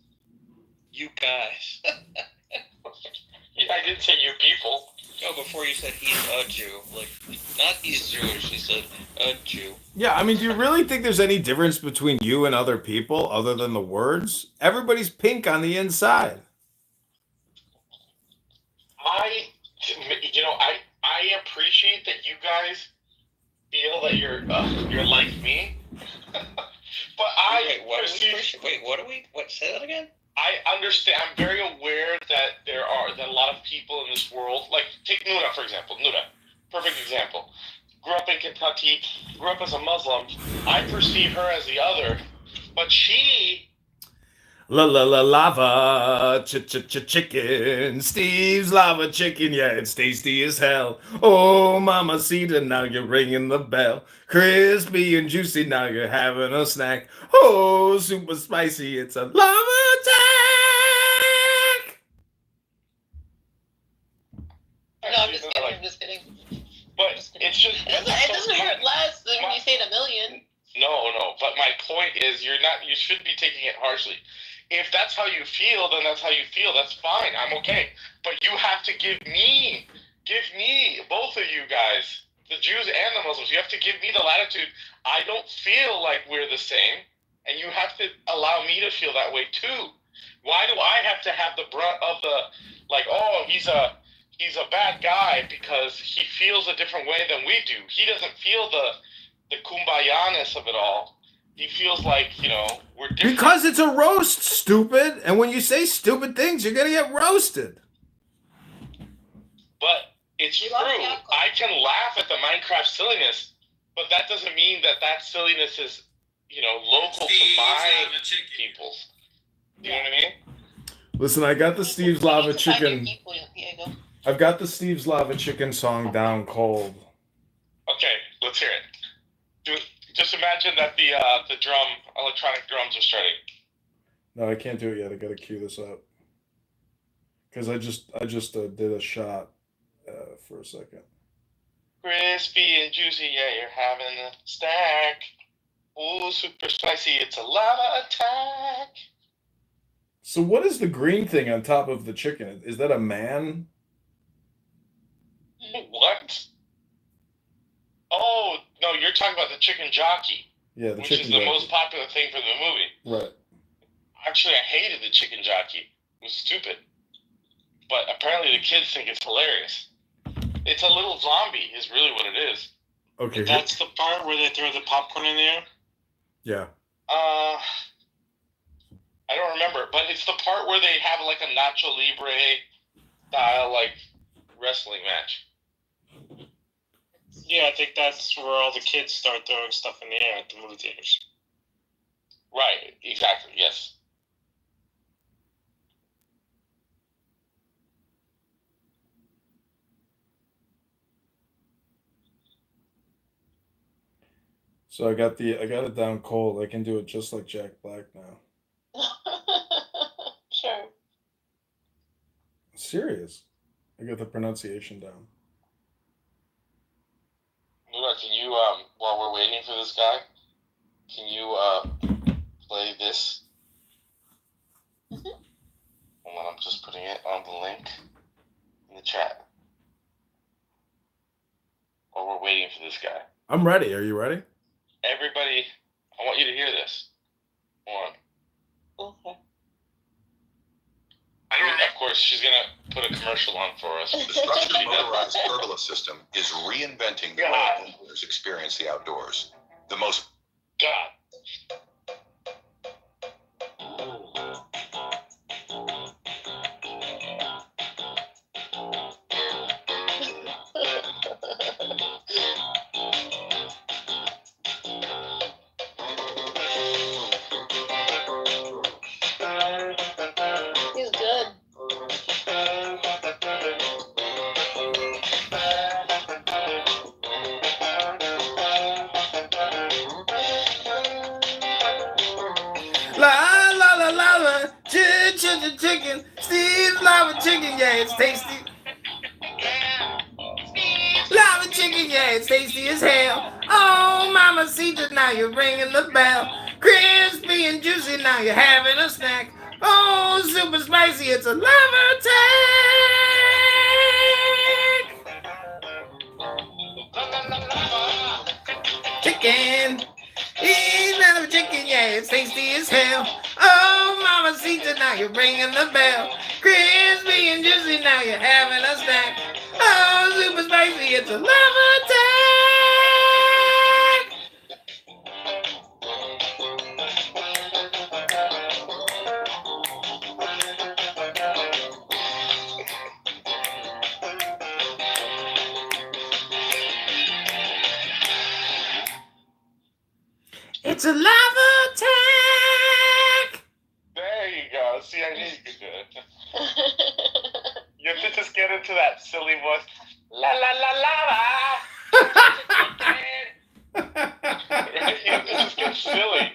S17: You guys.
S3: Yeah, I didn't say you people.
S17: No, before you said he's a Jew. Not he's Jewish, you said a Jew.
S15: Yeah, I mean, do you really think there's any difference between you and other people other than the words? Everybody's pink on the inside.
S3: I appreciate that you guys feel that you're like me. But
S17: What? Say that again?
S3: I understand. I'm very aware that there are a lot of people in this world. Like, take Nuna, for example. Nuna, perfect example. Grew up in Kentucky, grew up as a Muslim. I perceive her as the other, but she...
S15: Lava chicken, Steve's lava chicken, yeah, it's tasty as hell. Oh, mamacita, now you're ringing the bell. Crispy and juicy, now you're having a snack. Oh, super spicy, it's a lava attack.
S18: No, I'm just kidding.
S3: But it's just...
S18: It doesn't hurt less than when you say it a million.
S3: No, but my point is you shouldn't be taking it harshly. If that's how you feel, then that's how you feel. That's fine. I'm okay. But you have to give me, both of you guys, the Jews and the Muslims, you have to give me the latitude. I don't feel like we're the same, and you have to allow me to feel that way too. Why do I have to have the brunt of he's a bad guy because he feels a different way than we do? He doesn't feel the kumbaya-ness of it all. He feels like, we're different.
S15: Because it's a roast, stupid. And when you say stupid things, you're going to get roasted.
S3: But it's true. I can laugh at the Minecraft silliness, but that doesn't mean that silliness is, local to my peoples. You know what I mean?
S15: Listen, I got the Steve's Lava Chicken. I've got the Steve's Lava Chicken song down cold.
S3: Okay, let's hear it. Just imagine that the electronic drums are starting.
S15: No, I can't do it yet. I gotta cue this up. Because I just did a shot for a second.
S3: Crispy and juicy, yeah, you're having a stack. Ooh, super spicy, it's a lava attack.
S15: So what is the green thing on top of the chicken? Is that a man?
S3: What? Oh, no, you're talking about the chicken jockey.
S15: Yeah,
S3: which is the most popular thing for the movie.
S15: Right.
S3: Actually, I hated the chicken jockey. It was stupid. But apparently the kids think it's hilarious. It's a little zombie is really what it is.
S15: Okay.
S17: That's the part where they throw the popcorn in the air?
S15: Yeah.
S3: I don't remember, but it's the part where they have like a Nacho Libre style wrestling match.
S17: Yeah, I think that's where all the kids start throwing stuff in the air at the movie theaters.
S3: Right, exactly, yes.
S15: So I got it down cold. I can do it just like Jack Black now.
S18: Sure.
S15: Serious. I got the pronunciation down.
S3: Luna, can you, while we're waiting for this guy,
S17: Can you play this? Hold on, I'm just putting it on the link in the chat. While we're waiting for this guy.
S15: I'm ready. Are you ready?
S17: Everybody, I want you to hear this. Hold on.
S18: Okay.
S17: Of course, she's going to put a commercial on for us.
S21: The structured motorized pergola system is reinventing the way homeowners experience the outdoors. The most...
S17: God.
S18: He's good.
S15: La la la la la, chicken, Steve's lava chicken, yeah, it's tasty. Lava chicken, yeah, it's tasty as hell. Oh, mamacita, now you're ringing the bell. Crispy and juicy, now you're having a snack. Oh, super spicy, it's a lava tank. Chicken. He's lava chicken, yeah, it's tasty as hell. Oh, mamacita, now you're ringing the bell. Crispy and juicy, now you're having a snack. Oh, super spicy, it's a lava tank. It's a lava tank.
S17: There you go. See, I knew you could do it. You have to just get into that silly voice. La la la lava. You have to just get silly.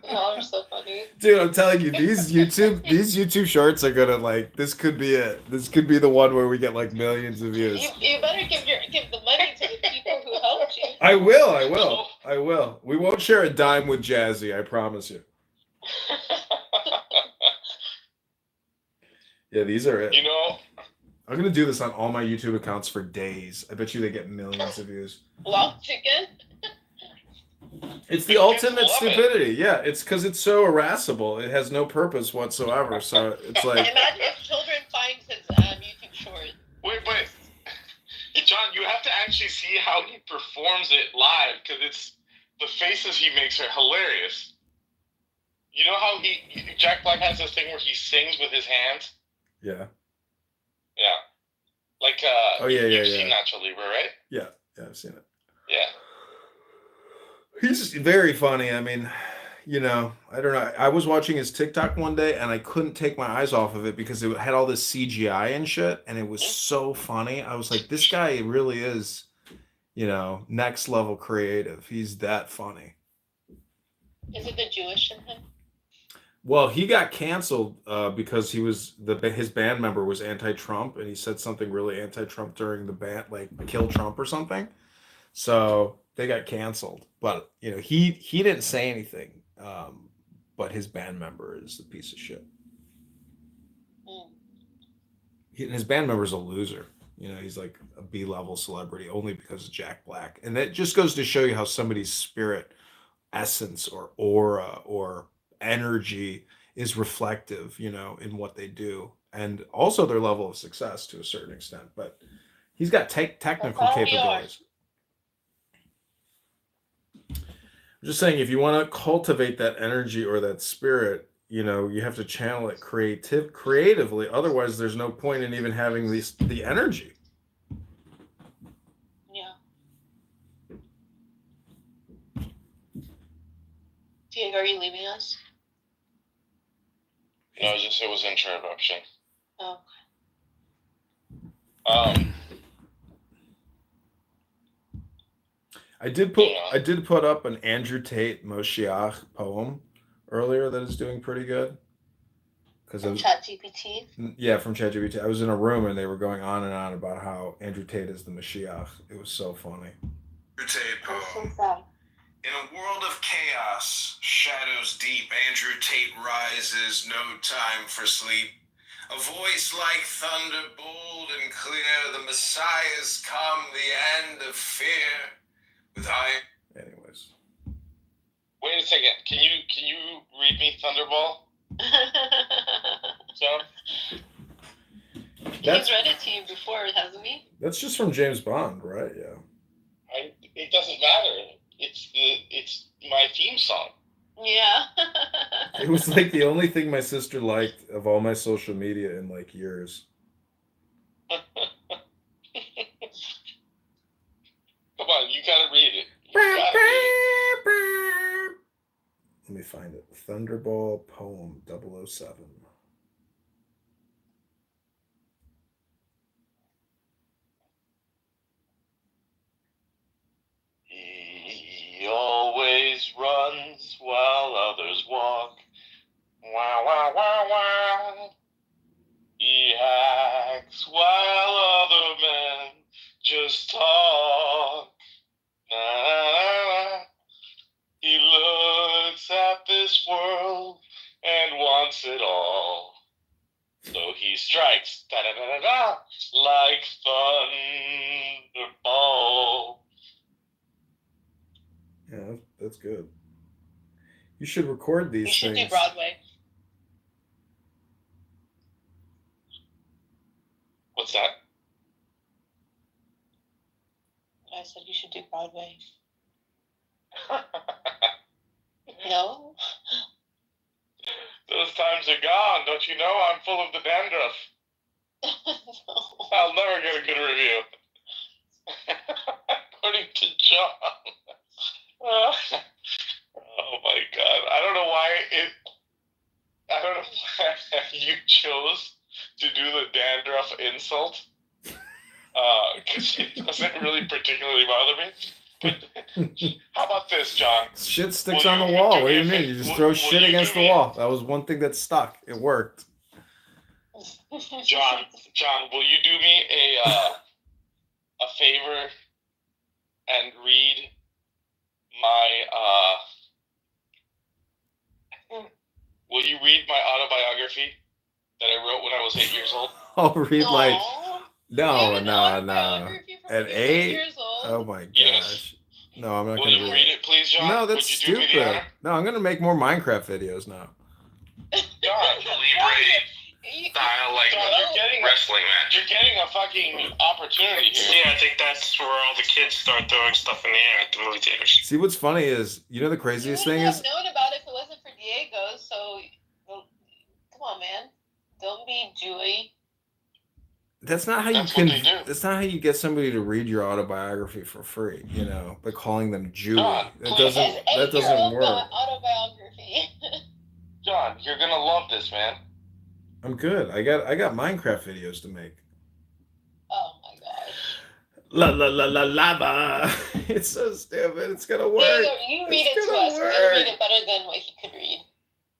S18: Y'all are so funny.
S15: Dude, I'm telling you, these YouTube shorts are gonna like. This could be it. This could be the one where we get like millions of views.
S18: You better give the money to the people who helped you.
S15: I will. We won't share a dime with Jazzy. I promise you. Yeah, these are it.
S17: You know,
S15: I'm gonna do this on all my YouTube accounts for days. I bet you they get millions of views.
S18: Love chicken.
S15: It's the ultimate stupidity. Yeah, it's because it's so irascible. It has no purpose whatsoever. So it's like.
S18: Imagine if children find his YouTube short.
S17: Wait, John, you have to actually see how he performs it live because it's the faces he makes are hilarious. You know how Jack Black has this thing where he sings with his hands?
S15: Yeah.
S17: Yeah. Like, you've seen Nacho Libre, right?
S15: Yeah, I've seen it.
S17: Yeah.
S15: He's very funny. I mean, you know, I don't know. I was watching his TikTok one day and I couldn't take my eyes off of it because it had all this CGI and shit, and it was so funny. I was like, this guy really is, you know, next level creative. He's that funny.
S18: Is it the Jewish in him?
S15: Well, he got canceled because his band member was anti-Trump, and he said something really anti-Trump during the band, like "kill Trump" or something. So they got canceled. But you know, he didn't say anything. But his band member is a piece of shit. His band member's a loser. You know, he's like a B-level celebrity only because of Jack Black, and that just goes to show you how somebody's spirit, essence, or aura, or energy is reflective, you know, in what they do, and also their level of success to a certain extent. But he's got technical capabilities. I'm just saying, if you want to cultivate that energy or that spirit, you know, you have to channel it creatively. Otherwise, there's no point in even having the energy.
S18: Yeah. Diego, are you leaving us?
S17: No, it was introduction.
S18: Oh.
S15: I did put up an Andrew Tate Moshiach poem earlier that is doing pretty good.
S18: From ChatGPT?
S15: Yeah, from ChatGPT. I was in a room and they were going on and on about how Andrew Tate is the Mashiach. It was so funny.
S8: Andrew Tate poem.
S18: So sad.
S8: In a world of chaos, shadows deep, Andrew Tate rises, no time for sleep. A voice like thunder, bold and clear, the Messiah's come, the end of fear. With
S15: Anyways.
S7: Wait a second. Can you read me Thunderball? So
S18: He's read it to you before, hasn't he?
S15: That's just from James Bond, right? Yeah.
S7: it doesn't matter. It's my theme song.
S18: Yeah.
S15: It was like the only thing my sister liked of all my social media in like years.
S7: Come on, you gotta read it.
S15: Let me find it. Thunderball poem 007.
S7: He always runs while others walk. Wah, wah, wah, wah. He hacks while other men just talk. Na, na, na. He looks at this world and wants it all. So he strikes, da da da da da, like thunderball.
S15: Yeah, that's good. You should record these
S18: You should
S15: things.
S18: do Broadway.
S7: What's that?
S18: I said you should do Broadway. No?
S7: Those times are gone, don't you know? I'm full of the dandruff. I'll never get a good review. According to John. Oh my God. I don't know why you chose to do the dandruff insult. Because it doesn't really particularly bother me. But how about this, John?
S15: Shit sticks on the wall. What do you mean? You just throw shit against the wall. That was one thing that stuck. It worked.
S7: John, will you do me a favor and read my will you read my autobiography that I wrote when I was 8 years old?
S15: I'll read like no. At 8? Oh my gosh.
S7: Yes.
S15: No, I'm not
S7: Will
S15: gonna
S7: you read it, please, John?
S15: No, that's
S7: Would you do me the
S15: stupid.
S7: honor?
S15: No, I'm gonna make more Minecraft videos now.
S7: John,
S3: Style like wrestling match.
S7: You're getting a fucking opportunity here.
S17: Yeah, I think that's where all the kids start throwing stuff in the air at the movie theaters.
S15: See, what's funny is, you know, the craziest thing is,
S18: I've known about it if it wasn't for Diego, so come on, man. Don't be Jewy.
S15: that's not how that's not how you get somebody to read your autobiography for free, you know, by calling them Jewy. That doesn't work.
S18: Autobiography.
S7: John, you're gonna love this, man.
S15: I'm good. I got Minecraft videos to make.
S18: Oh my gosh.
S15: La la la la lava. It's so stupid. It's gonna work.
S18: Diego, you read it to us. We're gonna read it better than what he could read.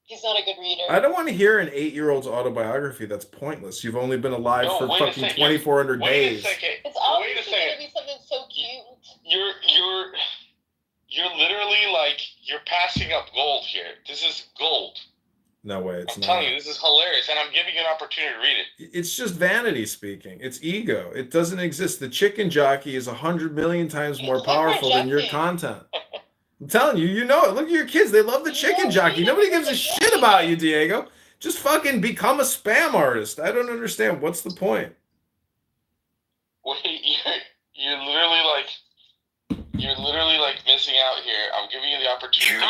S18: He's not a good reader.
S15: I don't want to hear an 8-year-old's autobiography. That's pointless. You've only been alive for fucking 2,400 days.
S18: It's obviously gonna be something so cute.
S7: You're literally like you're passing up gold here. This is gold.
S15: No way, it's
S7: I'm
S15: not.
S7: telling you, this is hilarious, and I'm giving you an opportunity to read it.
S15: It's just vanity speaking. It's ego. It doesn't exist. The chicken jockey is 100 million times more powerful than your content. I'm telling you, you know it. Look at your kids. They love the chicken jockey. Nobody gives a shit about you, Diego. Just fucking become a spam artist. I don't understand. What's the point?
S7: Wait, you're literally like missing out here. I'm giving you the opportunity.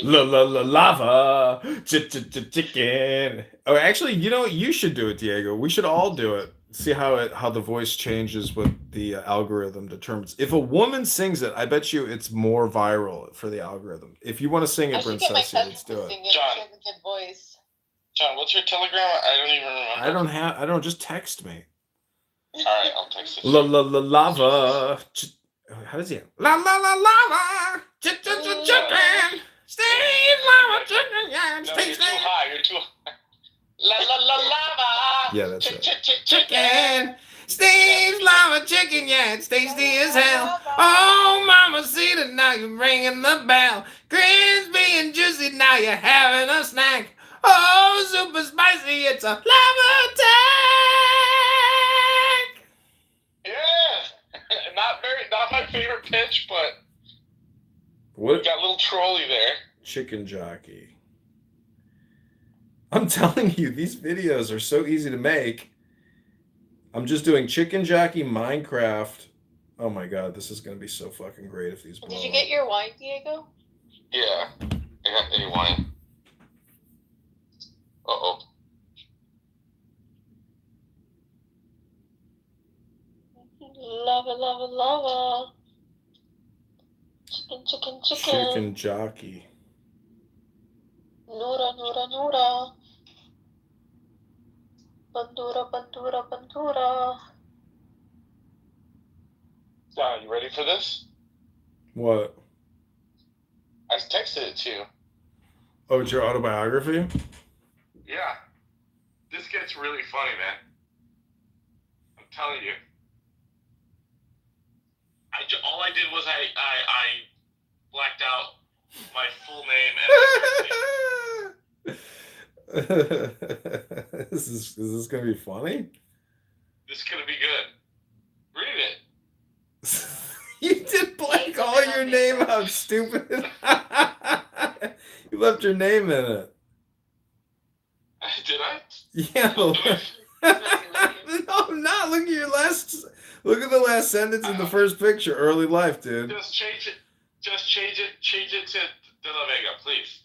S15: Lava, chicken. Oh, actually, you know what? You should do it, Diego. We should all do it. See how the voice changes what the algorithm determines. If a woman sings it, I bet you it's more viral for the algorithm. If you want to sing it, Princess, let's do it.
S18: John, has a good voice.
S7: John, what's your Telegram? I don't even remember.
S15: I don't. Just text me.
S7: All right, I'll text you.
S15: Lava. How does he? Lava. Chicken. Steve lava chicken. Yeah,
S7: no, you're too high. You're too high. Lava.
S15: Yeah, that's it. Chicken. Steve's lava have a chicken, yeah, it's tasty as hell. Oh, mama, see that now you're ringing the bell. Crispy and juicy, now you're having a snack. Oh, super spicy, it's a lava attack.
S5: Yeah, not my favorite pitch, but
S15: What?
S5: got a little trolley there.
S15: Chicken jockey. I'm telling you, these videos are so easy to make. I'm just doing chicken jockey Minecraft. Oh my god, this is gonna be so fucking great if these blow.
S18: Did you get your wine, Diego?
S5: Yeah, I got any wine. Uh-oh.
S18: Lava. Chicken.
S15: Chicken jockey.
S18: Nura. Bandura.
S5: Don, you ready for this?
S15: What?
S5: I texted it to you.
S15: Oh, it's your autobiography?
S5: Yeah. This gets really funny, man. I'm telling you. All I did was I blacked out my full name and
S15: Is this gonna be funny?
S5: this is gonna be good. Read it.
S15: You did blank all your name out, stupid. You left your name in it.
S5: Did I?
S15: Yeah. No, I'm not. Look at the last sentence in the first picture. Early life, dude.
S5: Just change it to De La Vega, please.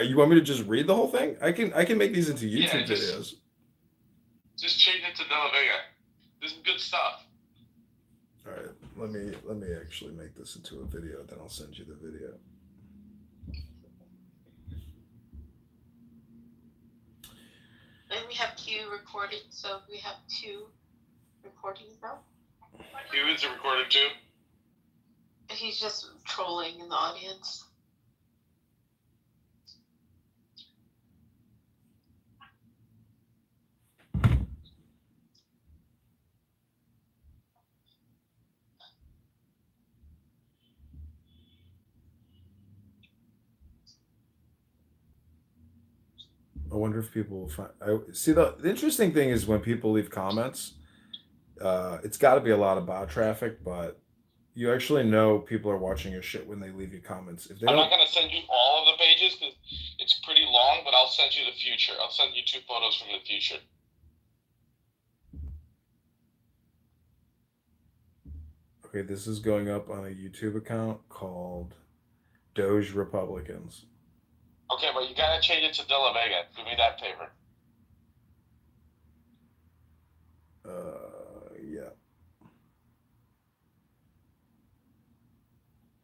S15: You want me to just read the whole thing? I can make these into YouTube videos.
S5: Just change it to De La Vega. This is good stuff.
S15: All right, let me actually make this into a video. Then I'll send you the video.
S18: And we have two recording, so we have two recordings now.
S5: Humans are recorded too?
S18: He's just trolling in the audience.
S15: I wonder if people will find. See, the interesting thing is when people leave comments, it's got to be a lot of bot traffic, but you actually know people are watching your shit when they leave you comments. If they
S5: I'm
S15: don't,
S5: not going to send you all of the pages because it's pretty long, but I'll send you the future. I'll send you 2 photos from the future.
S15: okay, this is going up on a YouTube account called Doge Republicans.
S5: Okay, but you got to change it to De La Vega. Do me that favor.
S15: Yeah.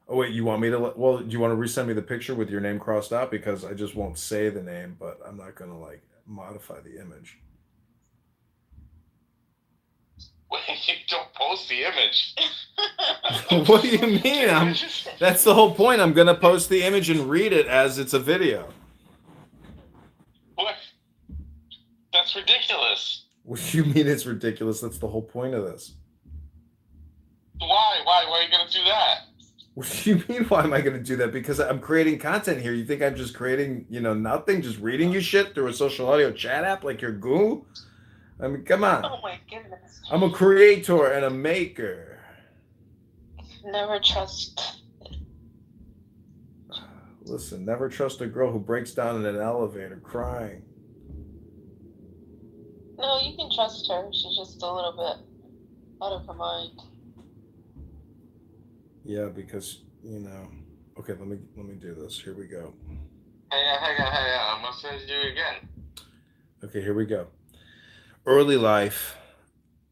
S15: Oh wait, you want me to? Well, do you want to resend me the picture with your name crossed out because I just won't say the name, but I'm not gonna like modify the image.
S5: Wait, you don't post the image.
S15: What do you mean? That's the whole point. I'm gonna post the image and read it as it's a video.
S5: What? That's ridiculous.
S15: What do you mean it's ridiculous? That's the whole point of this.
S5: Why? Why are you gonna do that?
S15: What do you mean? Why am I going to do that? Because I'm creating content here. You think I'm just creating, nothing, just reading you shit through a social audio chat app like your goo? I mean, come on.
S18: Oh my goodness.
S15: I'm a creator and a maker.
S18: Never trust.
S15: Listen, never trust a girl who breaks down in an elevator crying.
S18: No, you can trust her. She's just a little bit out of her mind.
S15: Yeah, because, okay, let me do this. Here we go.
S5: Hang on. I'm going to send you again.
S15: Okay, here we go. Early life.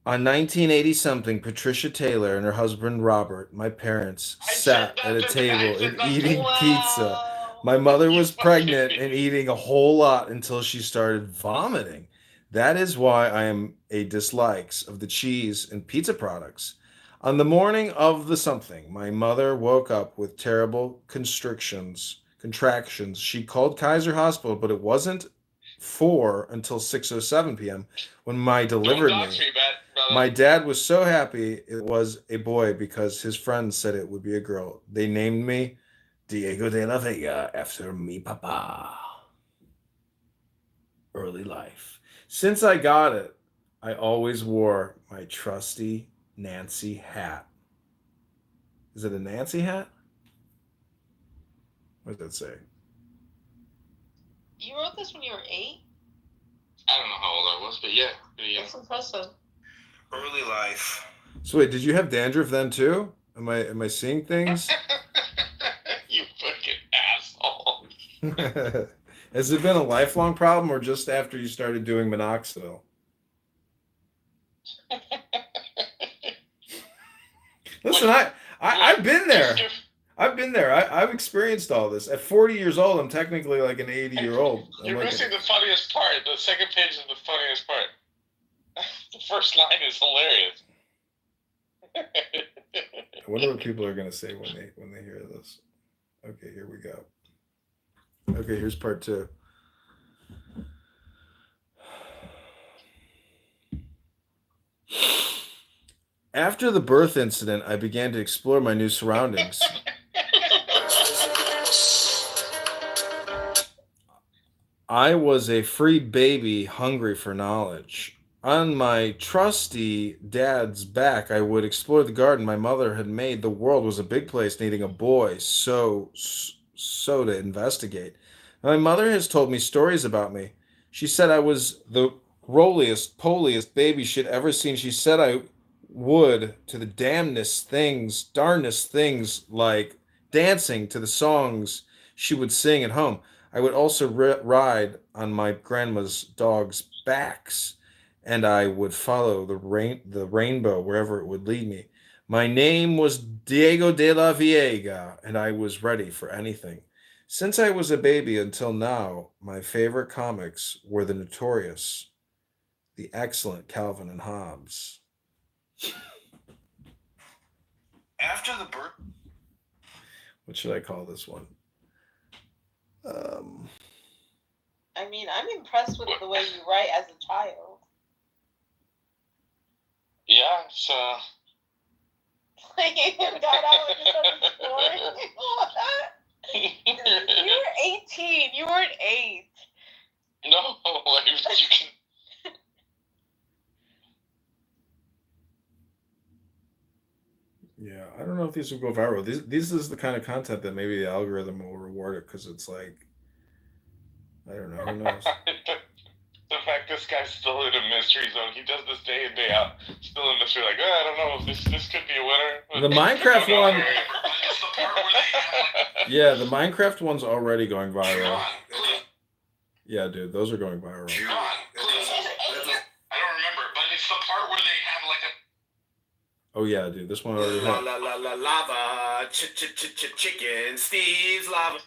S15: On 1980-something, Patricia Taylor and her husband Robert, my parents, sat at a table and eating pizza. My mother was pregnant and eating a whole lot until she started vomiting. That is why I am a dislikes of the cheese and pizza products. On the morning of the something, my mother woke up with terrible contractions. She called Kaiser Hospital, but it wasn't until 6:07 p.m. when my delivered me.
S5: Don't dox me,
S15: My dad was so happy it was a boy because his friends said it would be a girl. They named me Diego de la Vega after mi papa. Early life. Since I got it, I always wore my trusty Nancy hat. Is it a Nancy hat? What does that say?
S18: You wrote this when you were 8?
S17: I don't know how old I was, but yeah.
S18: That's impressive.
S17: Early life.
S15: So wait, did you have dandruff then too? Am I seeing things?
S17: You fucking asshole.
S15: Has it been a lifelong problem or just after you started doing minoxidil? Listen, I've been there. I've experienced all this. At 40 years old, I'm technically like an 80-year-old.
S17: You're missing the funniest part. The second page is the funniest part. The first line is hilarious.
S15: I wonder what people are going to say when they hear this. Okay, here we go. Okay, here's part 2. After the birth incident, I began to explore my new surroundings. I was a free baby hungry for knowledge. On my trusty dad's back, I would explore the garden my mother had made. The world was a big place needing a boy, so to investigate. My mother has told me stories about me. She said I was the rolliest, poliest baby she'd ever seen. She said I would to the darnest things like dancing to the songs she would sing at home. I would also ride on my grandma's dogs' backs, and I would follow the rainbow wherever it would lead me. My name was Diego de la Vega, and I was ready for anything. Since I was a baby until now, my favorite comics were the notorious, the excellent Calvin and Hobbes.
S17: After the birth.
S15: What should I call this one?
S18: I mean, I'm impressed with the way you write as a child.
S17: Yeah, so.
S18: Like, you got out and just started scoring. You were 18. You weren't 8.
S17: No, like, you can.
S15: Yeah, I don't know if these will go viral. This is the kind of content that maybe the algorithm will reward it because it's like, I don't know, who knows?
S17: The fact this guy's still in a mystery zone. He does this day in, day out. Still in mystery, like, I don't know if this could be a winner.
S15: The Minecraft one. Yeah, the Minecraft one's already going viral. Yeah, dude, those are going viral.
S17: I don't remember, but it's the part where they have like a.
S15: Oh yeah, dude, this one already had.
S8: Lava, chicken, Steve's lava.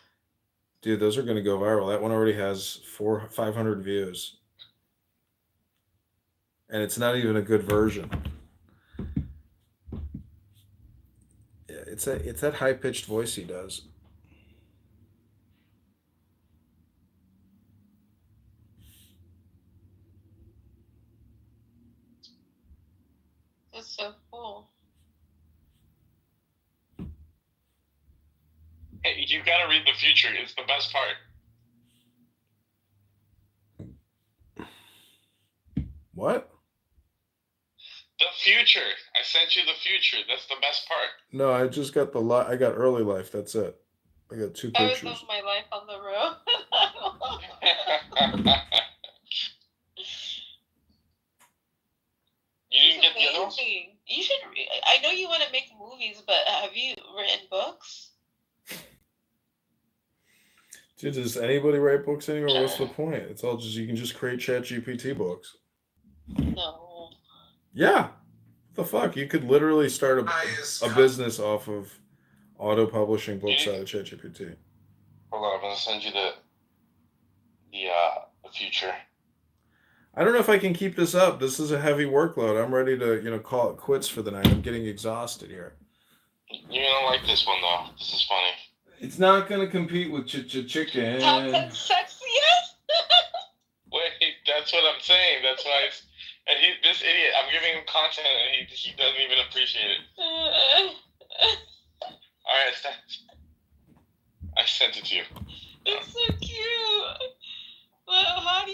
S15: Dude, those are gonna go viral. That one already has 500 views, and it's not even a good version. Yeah, it's that high pitched voice he does.
S18: That's so cool.
S17: Hey, you gotta read the future. It's the best part.
S15: What?
S17: The future. I sent you the future. That's the best part.
S15: No, I just got I got early life. That's it. I got 2
S18: I
S15: pictures.
S18: would love my life on the road.
S17: You didn't get the other ones?
S18: You should. I know you want to make movies, but have you written books?
S15: Dude, does anybody write books anymore? What's the point? It's all just you can just create ChatGPT books.
S18: No.
S15: Yeah. What the fuck? You could literally start a business off of auto publishing books out of ChatGPT.
S17: Hold on, I'm gonna send you the future.
S15: I don't know if I can keep this up. This is a heavy workload. I'm ready to, call it quits for the night. I'm getting exhausted here.
S17: You're gonna like this one though. This is funny.
S15: It's not gonna compete with chicken.
S18: Top 10 sexiest?
S17: Wait, that's what I'm saying. That's why And this idiot, I'm giving him content and he doesn't even appreciate it. Alright, I sent it to you.
S16: It's so cute. Well, how do you